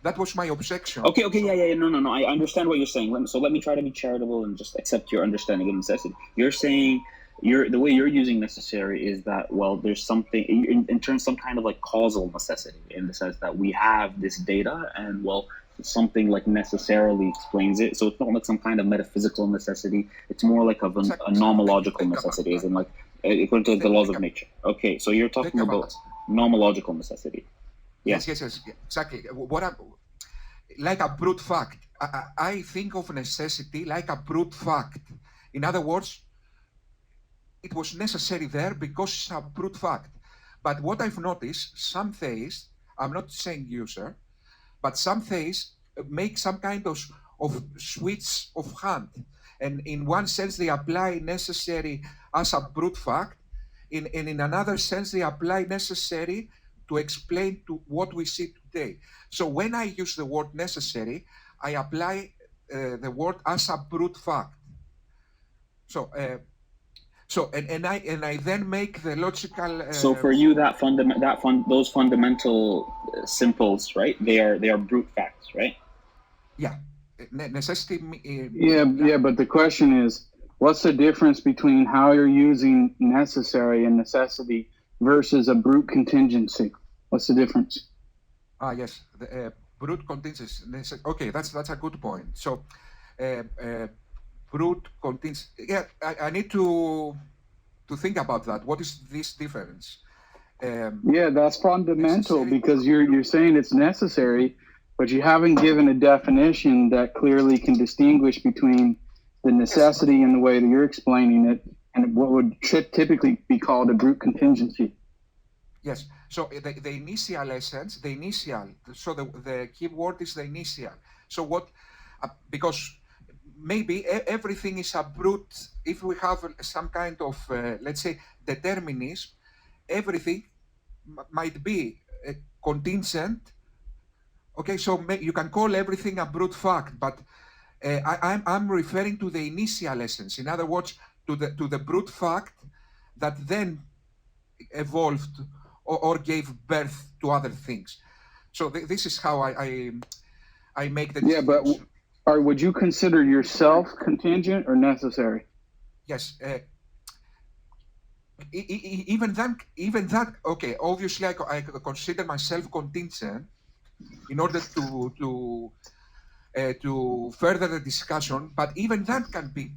that was my objection. Okay, yeah. No. I understand what you're saying. So let me try to be charitable and just accept your understanding of necessity. You're saying the way you're using necessary is that there's something in terms some kind of causal necessity, in the sense that we have this data and something necessarily explains it. So it's not some kind of metaphysical necessity. It's more of a nomological necessity, as in according to the laws of nature. Okay, so you're talking about nomological necessity. Yes, exactly. Like a brute fact. I think of necessity like a brute fact. In other words, it was necessary there because it's a brute fact. But what I've noticed, some theists, I'm not saying you, sir, but some theists make some kind of switch of hand. And in one sense, they apply necessary as a brute fact. And in another sense, they apply necessary to explain to what we see today. So when I use the word necessary, I apply the word as a brute fact. So I then make the logical. So for you, those fundamental simples, right? They are brute facts, right? Yeah, necessity. Yeah, but the question is, what's the difference between how you're using necessary and necessity versus a brute contingency? What's the difference? Yes, the brute contingency. Okay, that's a good point. So, brute contingency. Yeah, I need to think about that. What is this difference? Yeah, that's fundamental because you're saying it's necessary, but you haven't given a definition that clearly can distinguish between the necessity and the way that you're explaining it and what would typically be called a brute contingency. Yes. So the initial essence, so the key word is the initial. So what, because maybe everything is a brute, if we have some kind of, let's say, determinism, everything might be contingent. Okay, so you can call everything a brute fact, but I'm referring to the initial essence. In other words, to the brute fact that then evolved or gave birth to other things. So this is how I make the distinction. But would you consider yourself contingent or necessary? Yes. even that. Okay, obviously, I consider myself contingent in order to further the discussion. But even that can be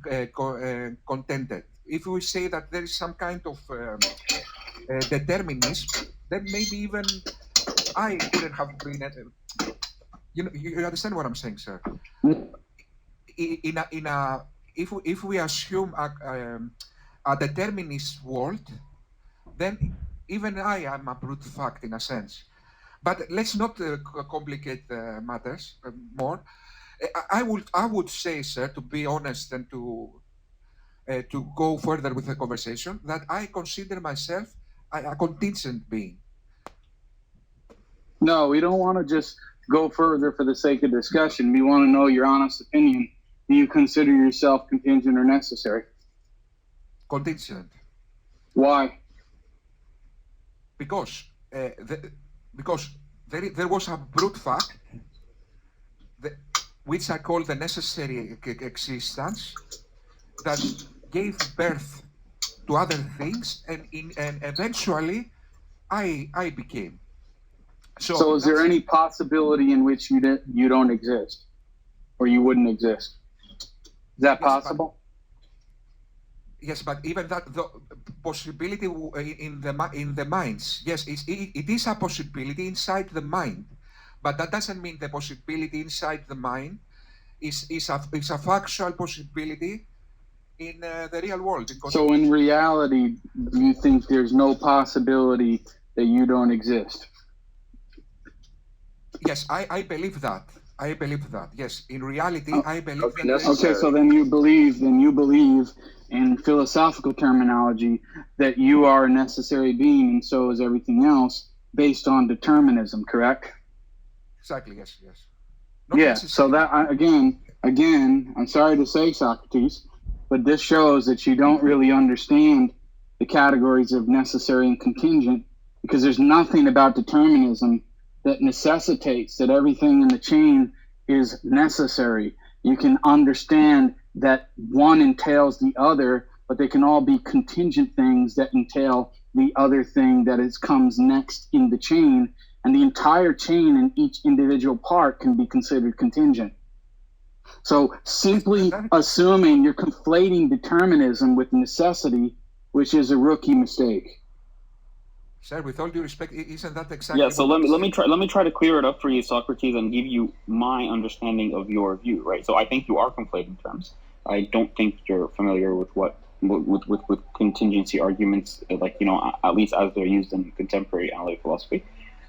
contended. If we say that there is some kind of determinism, then maybe even I couldn't have been. You understand what I'm saying, sir? If we assume a determinist world, then even I am a brute fact in a sense. But let's not complicate matters more. I would say, sir, to be honest and to go further with the conversation, that I consider myself a contingent being. No, we don't want to just go further for the sake of discussion. We want to know your honest opinion. Do you consider yourself contingent or necessary? Contingent. Why? Because there was a brute fact, which I call the necessary existence, that gave birth to other things, and eventually I became. So is there any possibility in which you don't exist, or you wouldn't exist? Is that possible? Yes, but even that, the possibility in the minds, yes, it is a possibility inside the mind, but that doesn't mean the possibility inside the mind is a factual possibility in the real world. So in reality, do you think there's no possibility that you don't exist? Yes, I believe that. I believe that. Yes, in reality, I believe that. Okay, so then you believe in philosophical terminology that you are a necessary being, and so is everything else, based on determinism, correct? Exactly. Yes. Yeah. So that again, I'm sorry to say, Socrates, but this shows that you don't really understand the categories of necessary and contingent, because there's nothing about determinism that necessitates that everything in the chain is necessary. You can understand that one entails the other, but they can all be contingent things that entail the other thing that comes next in the chain, and the entire chain and each individual part can be considered contingent. So simply assuming you're conflating determinism with necessity, which is a rookie mistake. Sir, with all due respect, isn't that exactly? Yeah. So let me try to clear it up for you, Socrates, and give you my understanding of your view. Right. So I think you are conflating terms. I don't think you're familiar with with contingency arguments, like, at least as they're used in contemporary analytic philosophy.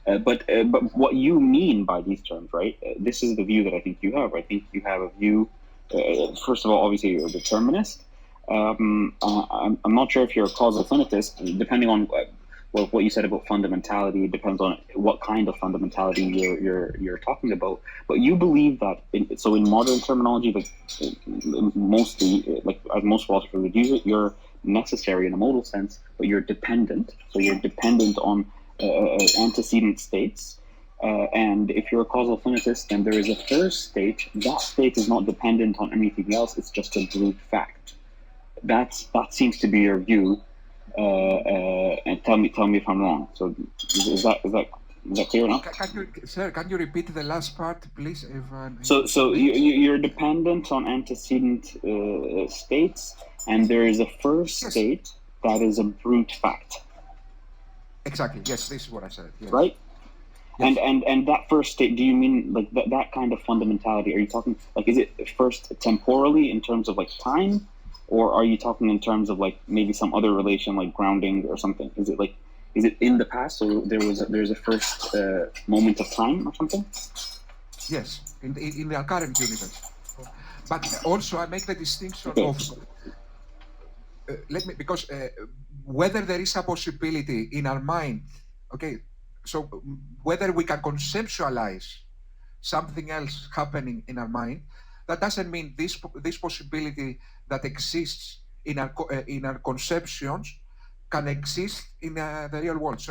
But what you mean by these terms, right? This is the view that I think you have. I think you have a view. First of all, obviously, you're a determinist. I'm not sure if you're a causal finitist, depending on what you said about fundamentality. It depends on what kind of fundamentality you're talking about. But you believe that in modern terminology, mostly, as most philosophers would use it, you're necessary in a modal sense, but you're dependent. So you're dependent on antecedent states. And if you're a causal finitist, then there is a first state. That state is not dependent on anything else. It's just a brute fact. That seems to be your view. And tell me if I'm wrong. So is that clear enough? Can you repeat the last part, please? So you're dependent on antecedent states, and there is a first state that is a brute fact. Exactly. Yes, this is what I said. Yes. Right. Yes. And that first state, do you mean like that kind of fundamentality? Are you talking like, is it first temporally in terms of like time? Or are you talking in terms of like maybe some other relation like grounding or something? Is it in the past? So there's a first moment of time or something? Yes, in the current universe. But also I make the distinction of because whether there is a possibility in our mind, okay, so whether we can conceptualize something else happening in our mind, that doesn't mean this possibility that exists in our conceptions can exist in the real world.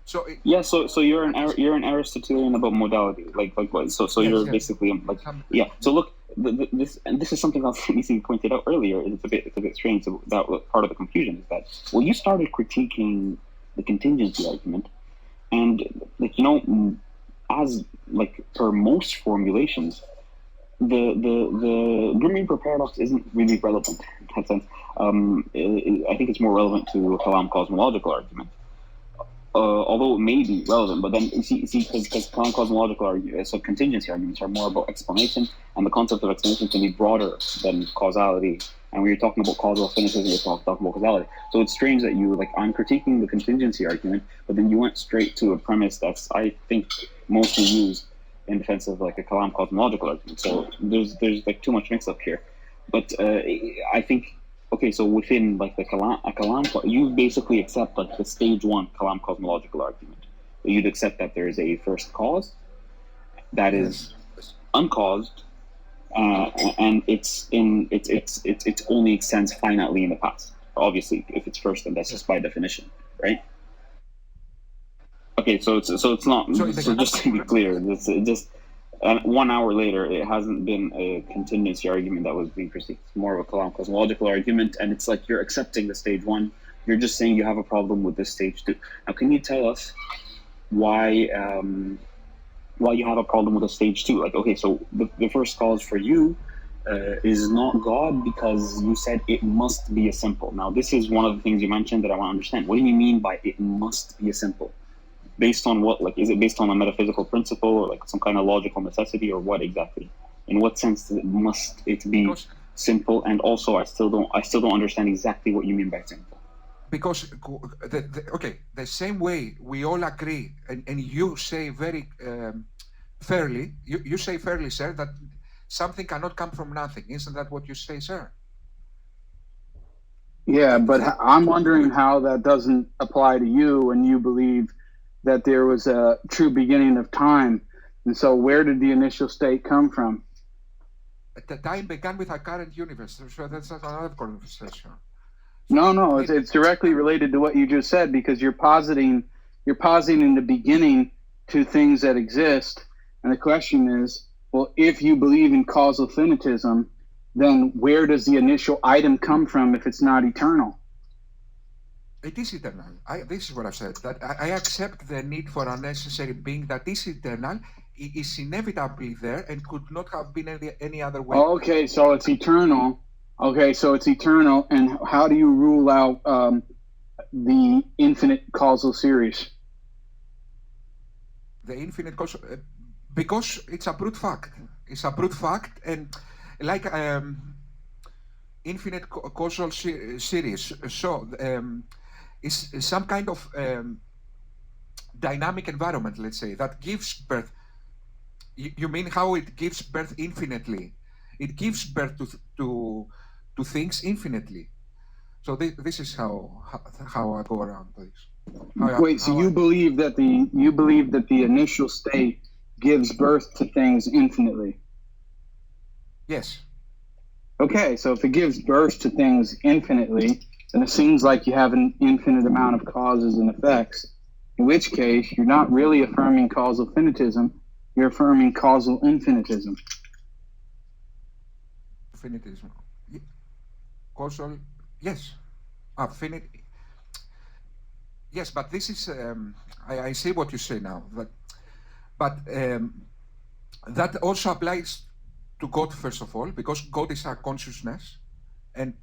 So you're an Aristotelian about modality, like what? So you're basically like, yeah. So look, this is something else you pointed out earlier. It's a bit strange. So that part of the confusion is that, well, you started critiquing the contingency argument, and as for most formulations, the Grim Reaper paradox isn't really relevant in that sense. I think it's more relevant to a Kalam cosmological argument. Although it may be relevant, but then because Kalam cosmological arguments, so contingency arguments are more about explanation, and the concept of explanation can be broader than causality. And when you're talking about causal finitism, you're talking about causality. So it's strange that I'm critiquing the contingency argument, but then you went straight to a premise that's, I think, mostly used in defense of a Kalam cosmological argument. So there's too much mix up here. But I think, okay, so within the Kalam, you basically accept the stage one Kalam cosmological argument. You'd accept that there is a first cause that is uncaused, and it only extends finitely in the past. Obviously, if it's first, then that's just by definition, right? Okay, so it's not. So just to be clear, it's just 1 hour later, it hasn't been a contingency argument that was being perceived. It's more of a Kalam cosmological argument, and it's you're accepting the stage one. You're just saying you have a problem with this stage two. Now, can you tell us why you have a problem with a stage two? Okay, so the first cause for you is not God because you said it must be a simple. Now, this is one of the things you mentioned that I want to understand. What do you mean by it must be a simple? Based on what? Is it based on a metaphysical principle or some kind of logical necessity, or what exactly? In what sense must it be simple? And also, I still don't understand exactly what you mean by simple. Because the same way we all agree, and you say very fairly, you say fairly, sir, that something cannot come from nothing. Isn't that what you say, sir? Yeah, but I'm wondering how that doesn't apply to you when you believe that there was a true beginning of time. And so where did the initial state come from? The time began with our current universe. So that's another conversation. No, it's directly related to what you just said, because you're positing the beginning to things that exist. And the question is, well, if you believe in causal finitism, then where does the initial item come from if it's not eternal? It is eternal. This is what I've said. That I accept the need for a necessary being that is eternal. It is inevitably there and could not have been any other way. Okay, so it's eternal. And how do you rule out the infinite causal series? The infinite causal, because it's a brute fact. It's a brute fact, and infinite causal series. So it's some kind of dynamic environment, let's say, that gives birth. You mean how it gives birth infinitely? It gives birth to things infinitely. So this is how I go around this. You believe that the initial state gives birth to things infinitely? Yes. Okay, so if it gives birth to things infinitely, then it seems like you have an infinite amount of causes and effects, in which case you're not really affirming causal finitism, you're affirming causal infinitism. Finitism. Causal, yes. Finite. Yes, but this is, I see what you say now, but that also applies to God, first of all, because God is our consciousness, and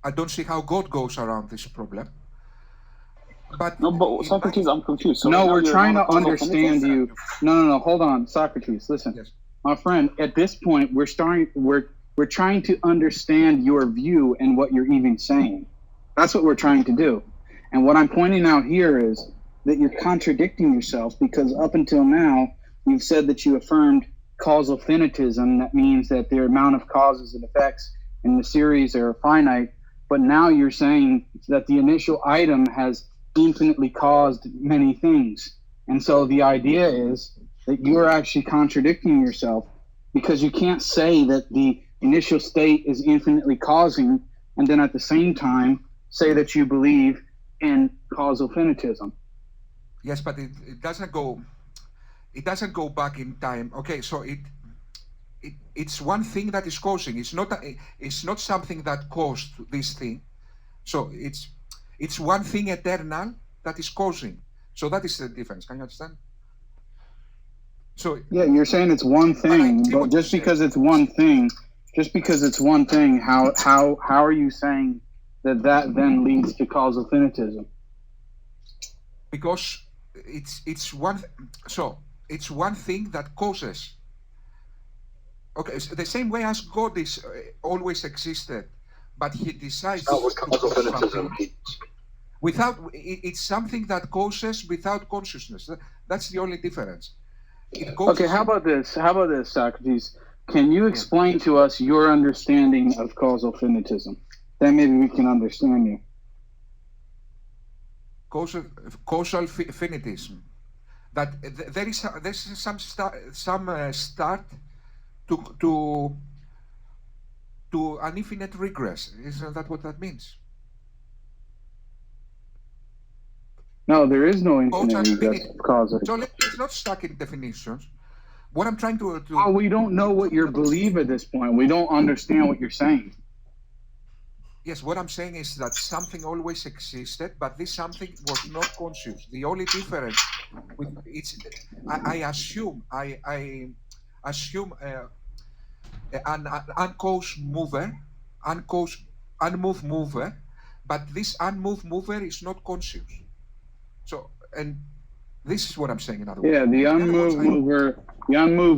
I don't see how God goes around this problem. But Socrates, I'm confused. So no, we're trying to understand you. No, hold on, Socrates, listen. Yes. My friend, at this point, we're trying to understand your view and what you're even saying. That's what we're trying to do. And what I'm pointing out here is that you're contradicting yourself, because up until now, you've said that you affirmed causal finitism. That means that the amount of causes and effects in the series are finite. But now you're saying that the initial item has infinitely caused many things. And so the idea is that you're actually contradicting yourself, because you can't say that the initial state is infinitely causing and then at the same time say that you believe in causal finitism. Yes, but it doesn't go back in time. Okay, so it it's one thing that is causing. It's not something that caused this thing. So it's one thing eternal that is causing. So that is the difference. Can you understand? So Yeah, you're saying it's one thing, but just because it's one thing, how are you saying that then leads to causal finitism? Because it's one thing that causes. Okay, so the same way as God is always existed, but He decides That's what causal finitism means. It's something that causes without consciousness. That's the only difference. Okay, how about this, Socrates? Can you explain to us your understanding of causal finitism? Then maybe we can understand you. Causal finitism. That there is some start to an infinite regress. Isn't that what that means? No, there is no infinite regress of causal. So let's not stuck in definitions. What I'm trying to Oh, we don't know what you believe at this point. We don't understand what you're saying. Yes, what I'm saying is that something always existed, but this something was not conscious. The only difference with I assume an uncaused mover, unmoved mover, but this unmoved mover is not conscious. So, and this is what I'm saying in other words. Yeah, the unmoved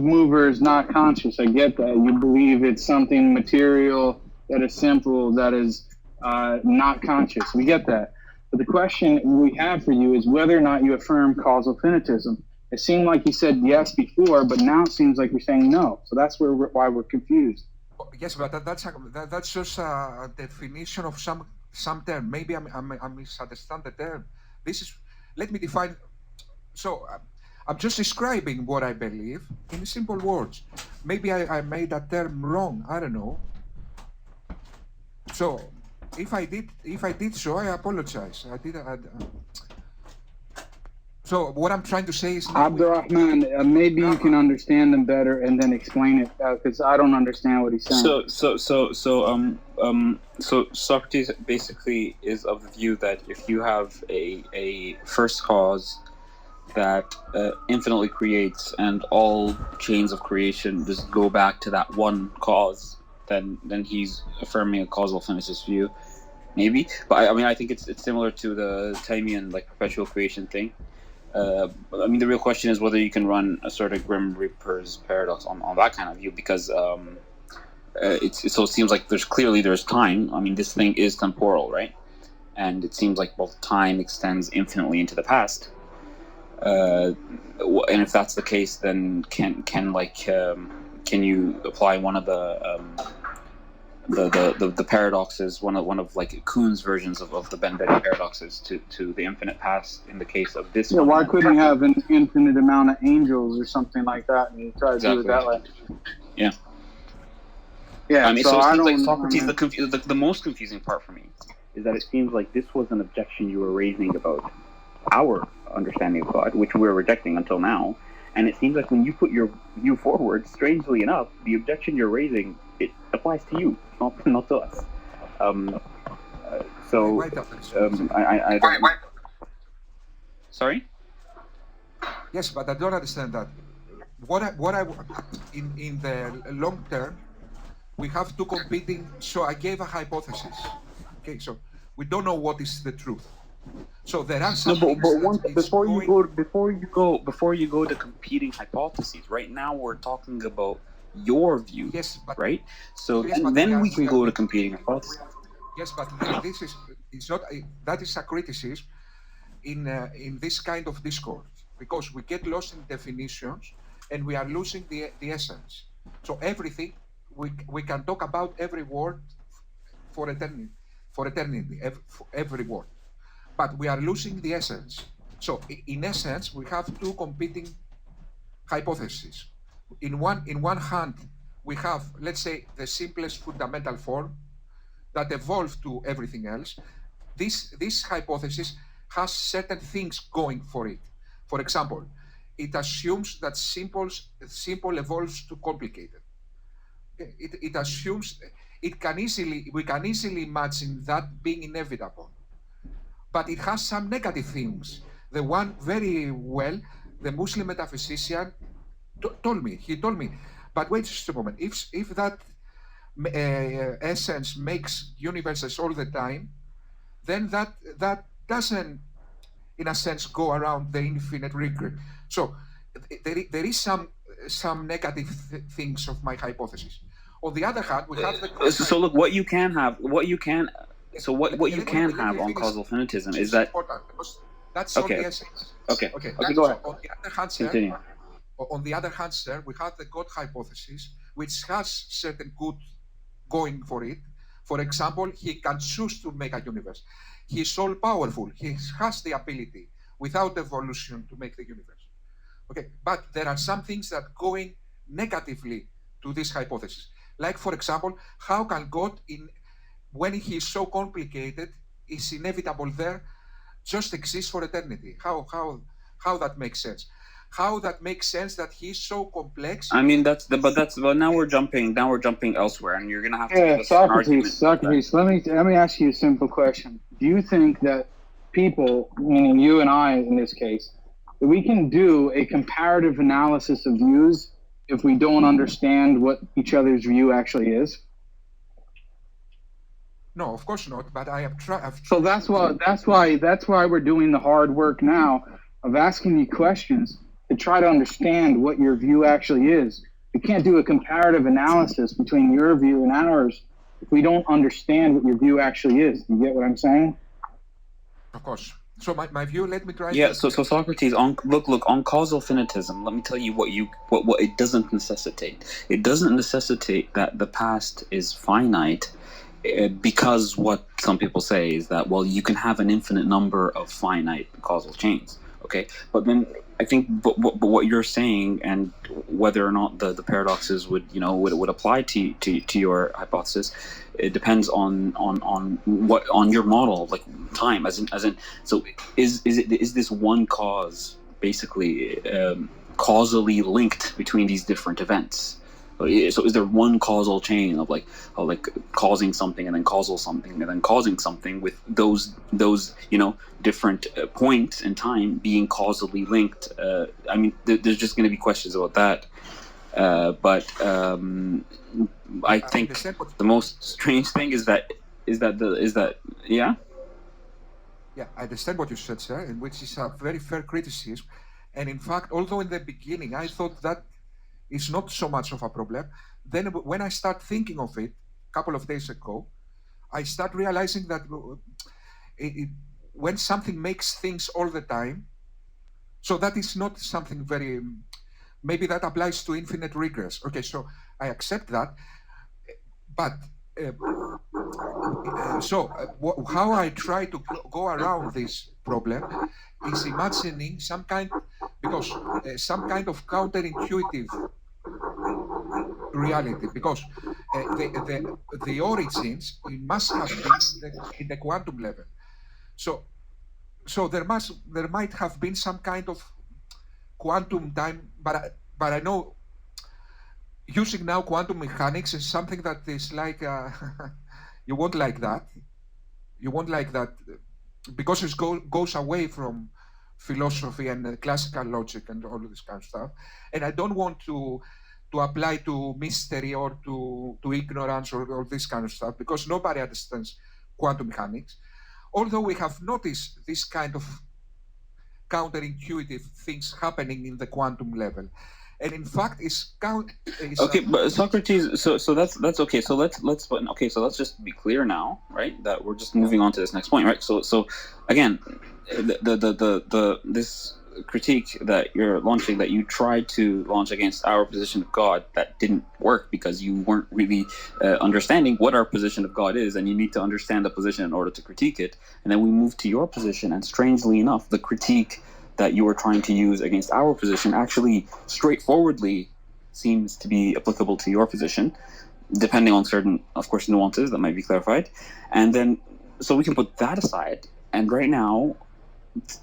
mover is not conscious. I get that. You believe it's something material that is simple, that is not conscious. We get that. But the question we have for you is whether or not you affirm causal finitism. It seemed like you said yes before, but now it seems like you're saying no. So that's why we're confused. Yes, but that's just a definition of some term. Maybe I misunderstand the term. Let me define. So I'm just describing what I believe in simple words. Maybe I made that term wrong. I don't know. So if I did so, I apologize. So what I'm trying to say is, Abdul Rahman, maybe you can understand them better and then explain it, because I don't understand what he's saying. So Socrates basically is of the view that if you have a first cause that infinitely creates, and all chains of creation just go back to that one cause, then he's affirming a causal finicist view, maybe. But I think it's similar to the Timean perpetual creation thing. The real question is whether you can run a sort of Grim Reaper's paradox on that kind of view, because it seems like there's time. This thing is temporal, right? And it seems like both time extends infinitely into the past. And if that's the case, then can you apply one of the paradoxes, one of Kuhn's versions of the Ben-Betti paradoxes to the infinite past in the case of this? Yeah, why couldn't you have an infinite amount of angels or something like that, and you try to do it that way? Yeah. Yeah. So it seems like Socrates. The most confusing part for me is that it seems like this was an objection you were raising about our understanding of God, which we're rejecting until now. And it seems like when you put your view forward, strangely enough, the objection you're raising, it applies to you, not to us. Sorry? Yes, but I don't understand that. In the long term, we have two competing. So I gave a hypothesis. Okay, so we don't know what is the truth. So there are some before you go to competing hypotheses. Right now we're talking about your view, right? So then we can go to competing hypotheses. Yes, but it's not. That is a criticism in this kind of discourse, because we get lost in definitions and we are losing the essence. So everything we can talk about every word for eternity, every word. But we are losing the essence. So in essence, we have two competing hypotheses. In one hand, we have, let's say, the simplest fundamental form that evolved to everything else. This hypothesis has certain things going for it. For example, it assumes that simple evolves to complicated. it assumes we can easily imagine that being inevitable. But it has some negative things. The one very well, the Muslim metaphysician told me, but wait just a moment, if that essence makes universes all the time, then that doesn't, in a sense, go around the infinite recurrent. So there is some negative things of my hypothesis. On the other hand, we have the so look, what you can have on causal finitism is that that's okay. the essence. Okay. Okay. Go ahead. On the other hand, continue. On the other hand, sir, we have the God hypothesis, which has certain good going for it. For example, he can choose to make a universe. He's all powerful. He has the ability, without evolution, to make the universe. Okay, but there are some things that going negatively to this hypothesis. Like, for example, how can God, when he is so complicated, is inevitable there, just exist for eternity? How that makes sense? How that makes sense that he's so complex? I mean, but now we're jumping elsewhere, and you're gonna have to give us an argument. Socrates, let me ask you a simple question. Do you think that people, meaning you and I in this case, that we can do a comparative analysis of views if we don't understand what each other's view actually is? No, of course not. But I have tried. So that's why we're doing the hard work now of asking you questions to try to understand what your view actually is. We can't do a comparative analysis between your view and ours if we don't understand what your view actually is. Do you get what I'm saying? Of course. So my view, let me try. Yeah. So Socrates, on causal finitism, let me tell you what it doesn't necessitate. It doesn't necessitate that the past is finite, because what some people say is that, well, you can have an infinite number of finite causal chains. Okay, but then I think, but what you're saying, and whether or not the paradoxes would apply to your hypothesis, it depends on your model, like time, as in. So is this one cause basically causally linked between these different events? So is there one causal chain of like causing something and then causal something and then causing something, with those different points in time being causally linked? I mean, there's just going to be questions about that. But I think the most strange thing is that yeah. Yeah, I understand what you said, sir, and which is a very fair criticism. And in fact, although in the beginning I thought that is not so much of a problem, then when I start thinking of it a couple of days ago, I start realizing that when something makes things all the time, so that is not something very, maybe that applies to infinite regress. Okay, so I accept that, but how I try to go around this problem is imagining some kind of counterintuitive reality, because the origins must have been in the quantum level. So there might have been some kind of quantum time, but I know using now quantum mechanics is something that is like you won't like that. You won't like that because it goes away from philosophy and classical logic and all of this kind of stuff. And I don't want to apply to mystery or to ignorance or this kind of stuff, because nobody understands quantum mechanics. Although we have noticed this kind of counterintuitive things happening in the quantum level. And in fact, okay, but Socrates. So that's okay. So let's just be clear now, right? That we're just moving on to this next point, right? So again, this critique that you're launching, that you tried to launch against our position of God, that didn't work because you weren't really understanding what our position of God is, and you need to understand the position in order to critique it. And then we moved to your position, and strangely enough, the critique that you were trying to use against our position actually straightforwardly seems to be applicable to your position, depending on certain, of course, nuances that might be clarified. And then, so we can put that aside, and right now,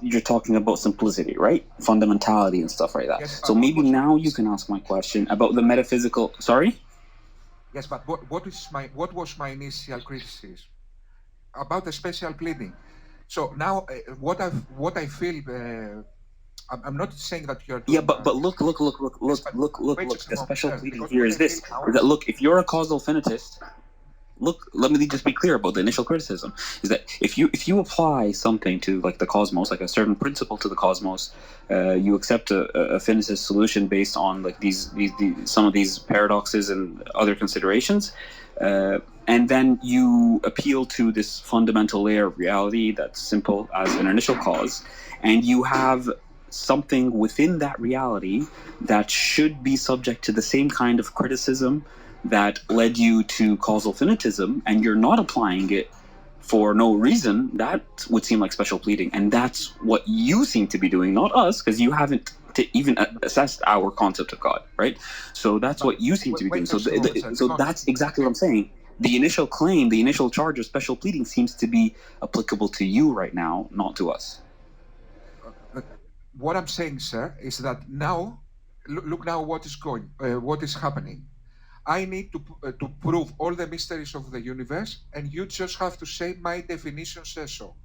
you're talking about simplicity, right? Fundamentality and stuff like that. Yes, so maybe now you can ask my question about the metaphysical. Sorry? Yes, but what was my initial criticism about the special pleading? So now, what I feel, I'm not saying that you're. Yeah, but look. The special pleading here is this: is that look, if you're a causal finitist, look, let me just be clear about the initial criticism. Is that if you apply something to like the cosmos, like a certain principle to the cosmos, you accept a finitist solution based on like these some of these paradoxes and other considerations, and then you appeal to this fundamental layer of reality that's simple as an initial cause, and you have something within that reality that should be subject to the same kind of criticism that led you to causal finitism, and you're not applying it for no reason, that would seem like special pleading. And that's what you seem to be doing, not us, because you haven't even assessed our concept of God, right? So that's what you seem to be doing. So that's exactly what I'm saying. The initial claim, the initial charge of special pleading seems to be applicable to you right now, not to us. What I'm saying, sir, is that now, look now what is happening. I need to prove all the mysteries of the universe, and you just have to say my definition says so.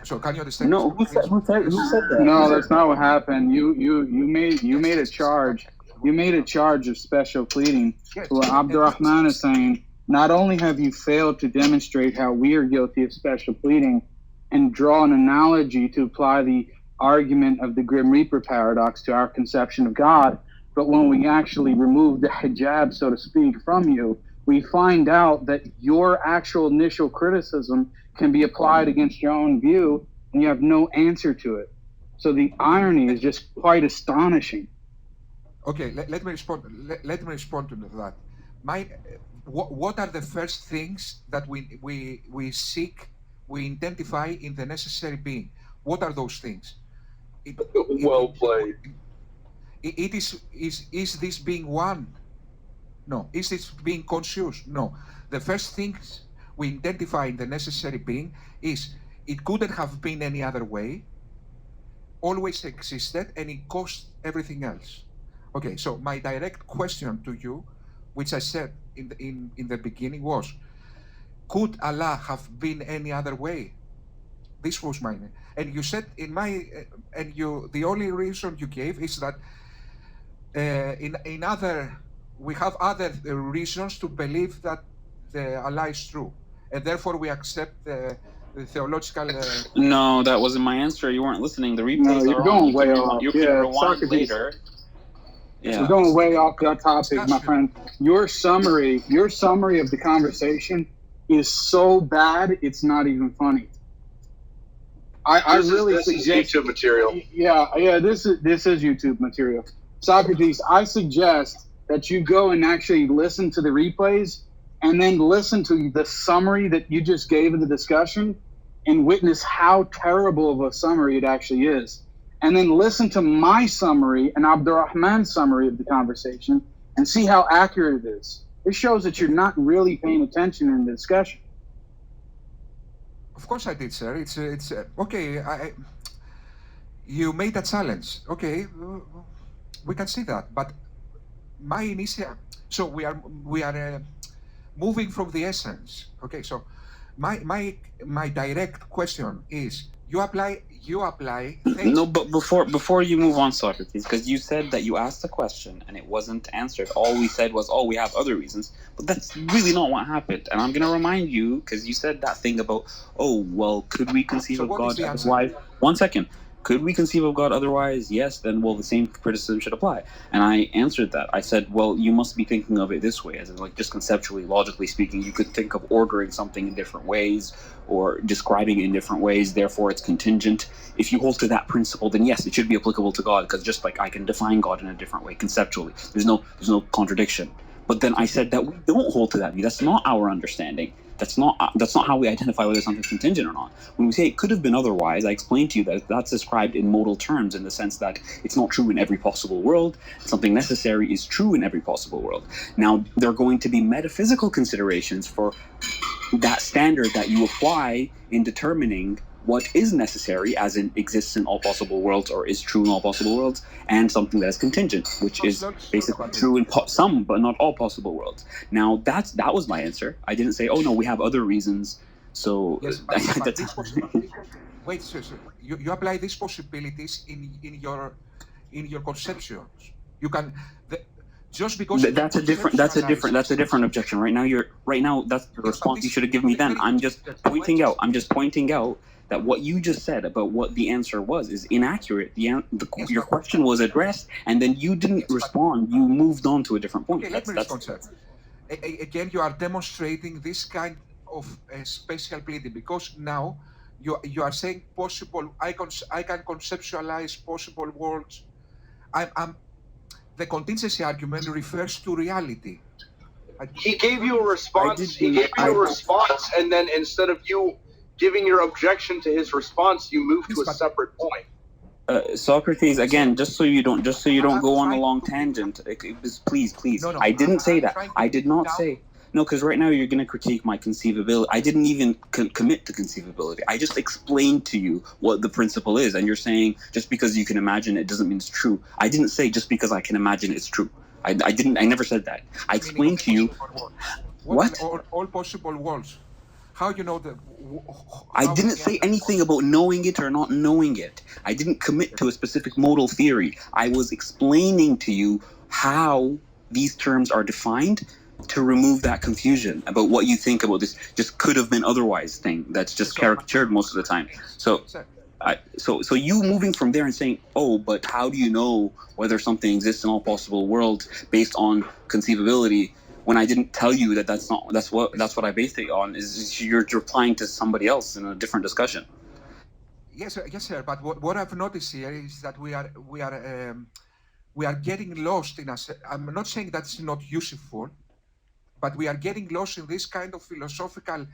So can you understand? No, who said that? No, that's not what happened. You made a charge. You made a charge of special pleading. Yes. What Abdul Rahman is saying, not only have you failed to demonstrate how we are guilty of special pleading and draw an analogy to apply the argument of the Grim Reaper paradox to our conception of God, but when we actually remove the hijab, so to speak, from you, we find out that your actual initial criticism can be applied against your own view, and you have no answer to it. So the irony is just quite astonishing. Okay, let me respond. Let me respond to that. What are the first things that we seek, we identify in the necessary being? What are those things? Well played. Is this being one? No. Is this being conscious? No. The first things we identify in the necessary being is it couldn't have been any other way, always existed, and it caused everything else. Okay, so my direct question to you, which I said in the beginning, was, could Allah have been any other way? This was mine. And you said the only reason you gave is that we have other reasons to believe that the Allah is true, and therefore we accept the theological. No, that wasn't my answer. You weren't listening. The replays you're going way off. You can rewind later. Yeah. You're going way off that topic, my friend. Your summary of the conversation is so bad it's not even funny. I really suggest YouTube material. Yeah, this is YouTube material. Socrates, I suggest that you go and actually listen to the replays and then listen to the summary that you just gave of the discussion and witness how terrible of a summary it actually is. And then listen to my summary and Abdul Rahman's summary of the conversation and see how accurate it is. It shows that you're not really paying attention in the discussion. Of course I did, sir. It's okay. You made a challenge. Okay, we can see that. But my initial, so we are moving from the essence. Okay, so my direct question is, you apply. No, but before you move on, Socrates, because you said that you asked a question and it wasn't answered. All we said was, we have other reasons, but that's really not what happened. And I'm going to remind you, because you said that thing about, could we conceive of God otherwise? 1 second. Could we conceive of God otherwise? Yes, then, the same criticism should apply. And I answered that. I said, you must be thinking of it this way, as in, just conceptually, logically speaking, you could think of ordering something in different ways or describing it in different ways, therefore it's contingent. If you hold to that principle, then yes, it should be applicable to God, because just like I can define God in a different way, conceptually. There's no contradiction. But then I said that we don't hold to that view. That's not our understanding. That's not how we identify whether something's contingent or not. When we say it could have been otherwise, I explained to you that that's described in modal terms, in the sense that it's not true in every possible world. Something necessary is true in every possible world. Now, there are going to be metaphysical considerations for that standard that you apply in determining what is necessary, as in exists in all possible worlds or is true in all possible worlds, and something that is contingent, which is basically true in some but not all possible worlds. Now that was my answer. I didn't say, oh no, we have other reasons. So yes, but this wait, sir. You apply these possibilities in your conceptions. You can just because that's a different objection. Right now that's the response you should have given me then. I'm just pointing out that what you just said about what the answer was is inaccurate. Your question was addressed, and then you didn't respond. You moved on to a different point. Okay, let me respond, sir. Again, you are demonstrating this kind of special pleading because now you are saying possible. I can conceptualize possible worlds. The contingency argument refers to reality. He gave you a response. And then instead of you giving your objection to his response, you move to a separate point. Socrates, again, just so you don't go on a long tangent. Please. No, I didn't say that. I did not say. No, because right now you're going to critique my conceivability. I didn't even commit to conceivability. I just explained to you what the principle is, and you're saying just because you can imagine it doesn't mean it's true. I didn't say just because I can imagine it's true. I never said that. I explained to you. What? All possible worlds. How you know that? I didn't say anything about knowing it or not knowing it. I didn't commit to a specific modal theory. I was explaining to you how these terms are defined to remove that confusion about what you think about this just could have been otherwise thing that's just caricatured most of the time. So you moving from there and saying, oh, but how do you know whether something exists in all possible worlds based on conceivability, when I didn't tell you that's what I based it on, is you're replying to somebody else in a different discussion. Yes, sir. But what I've noticed here is that we are getting lost in I'm not saying that's not useful, but we are getting lost in this kind of philosophical,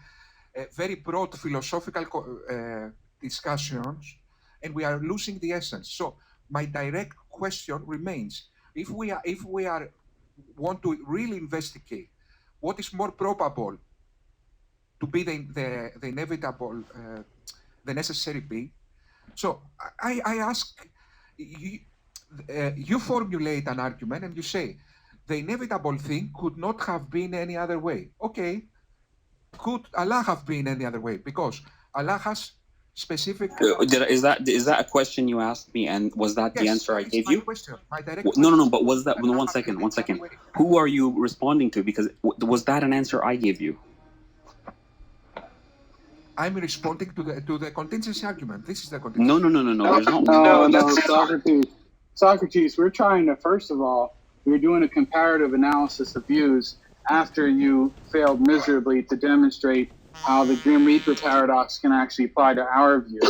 very broad philosophical discussions, and we are losing the essence. So my direct question remains: if we want to really investigate what is more probable to be the inevitable, the necessary be. So I ask you formulate an argument and you say the inevitable thing could not have been any other way. Okay, could Allah have been any other way? Because Allah has specific. Is that a question you asked me, and was that the answer I gave you? My direct no. But was that? No, one second. Who are you responding to? Because was that an answer I gave you? I'm responding to the contingency argument. This is the contingency. No. There's not. No, Socrates. We're trying to, first of all, we're doing a comparative analysis of views after you failed miserably to demonstrate how the Grim Reaper paradox can actually apply to our view.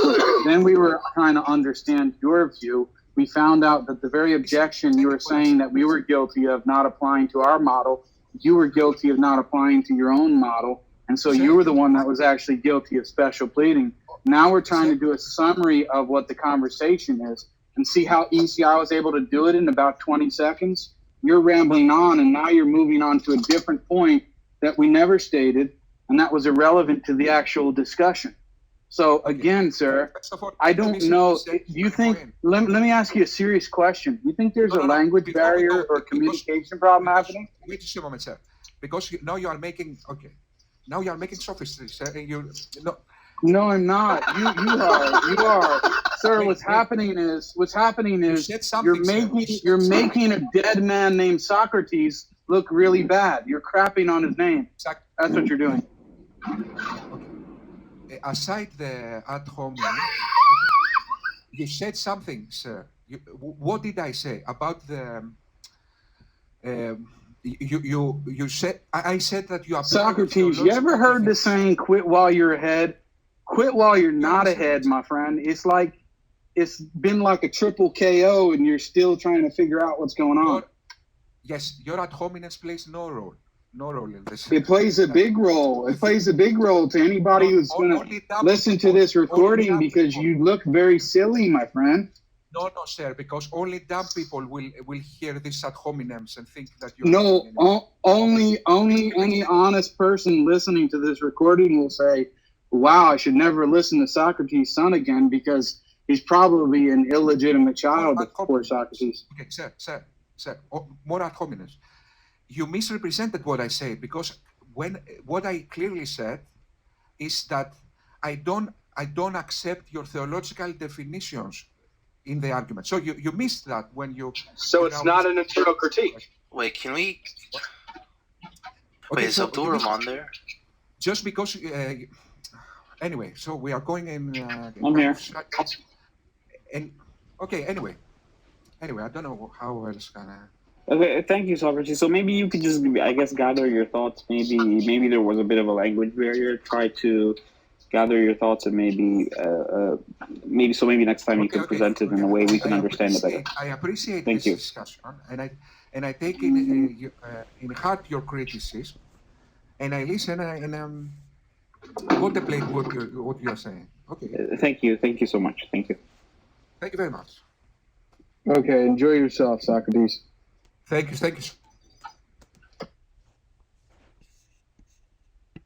Then we were trying to understand your view. We found out that the very objection you were saying that we were guilty of not applying to our model, you were guilty of not applying to your own model. And so you were the one that was actually guilty of special pleading. Now we're trying to do a summary of what the conversation is and see how easy I was able to do it in about 20 seconds. You're rambling on, and now you're moving on to a different point that we never stated, and that was irrelevant to the actual discussion. So again, sir, I don't know. You think? Let me ask you a serious question. You think there's a language barrier or communication problem happening? Wait just a moment, sir. Because now you are making sophistries, sir. And No, I'm not. You are. Sir, what's happening is you're making a dead man named Socrates look really bad. You're crapping on his name. That's what you're doing. Okay. Aside the ad hominem, you said something, sir. What did I say about the? You said I said that you are Socrates. You ever heard the saying "quit while you're ahead"? Quit while you're not ahead, my friend. It's like it's been like a triple KO, and you're still trying to figure out what's going on. Yes, your ad hominem plays no role in this. It plays a big role. It plays a big role to anybody who's going to listen to this recording because you look very silly, my friend. No, sir, because only dumb people will hear these ad hominems and think that you. No, only any honest person listening to this recording will say, wow, I should never listen to Socrates' son again because he's probably an illegitimate child of poor Socrates. Okay, sir, more ad hominem. You misrepresented what I said, because what I clearly said is that I don't accept your theological definitions in the argument. So you missed that when you. So it's not an internal critique. Wait, can we? Okay, Wait, is Abdul Rahman there? Just because. Anyway, so we are going in. I'm here. And okay, anyway, I don't know how else can I. Okay, thank you, Socrates. So maybe you could just, I guess, gather your thoughts. Maybe there was a bit of a language barrier. Try to gather your thoughts, and maybe next time you can present it in a way we can understand it better. I appreciate Thank this you. discussion, and I take in heart your criticism, and I listen and contemplate what you are saying. Okay. Thank you so much. Thank you. Thank you very much. Okay, enjoy yourself, Socrates. Thank you.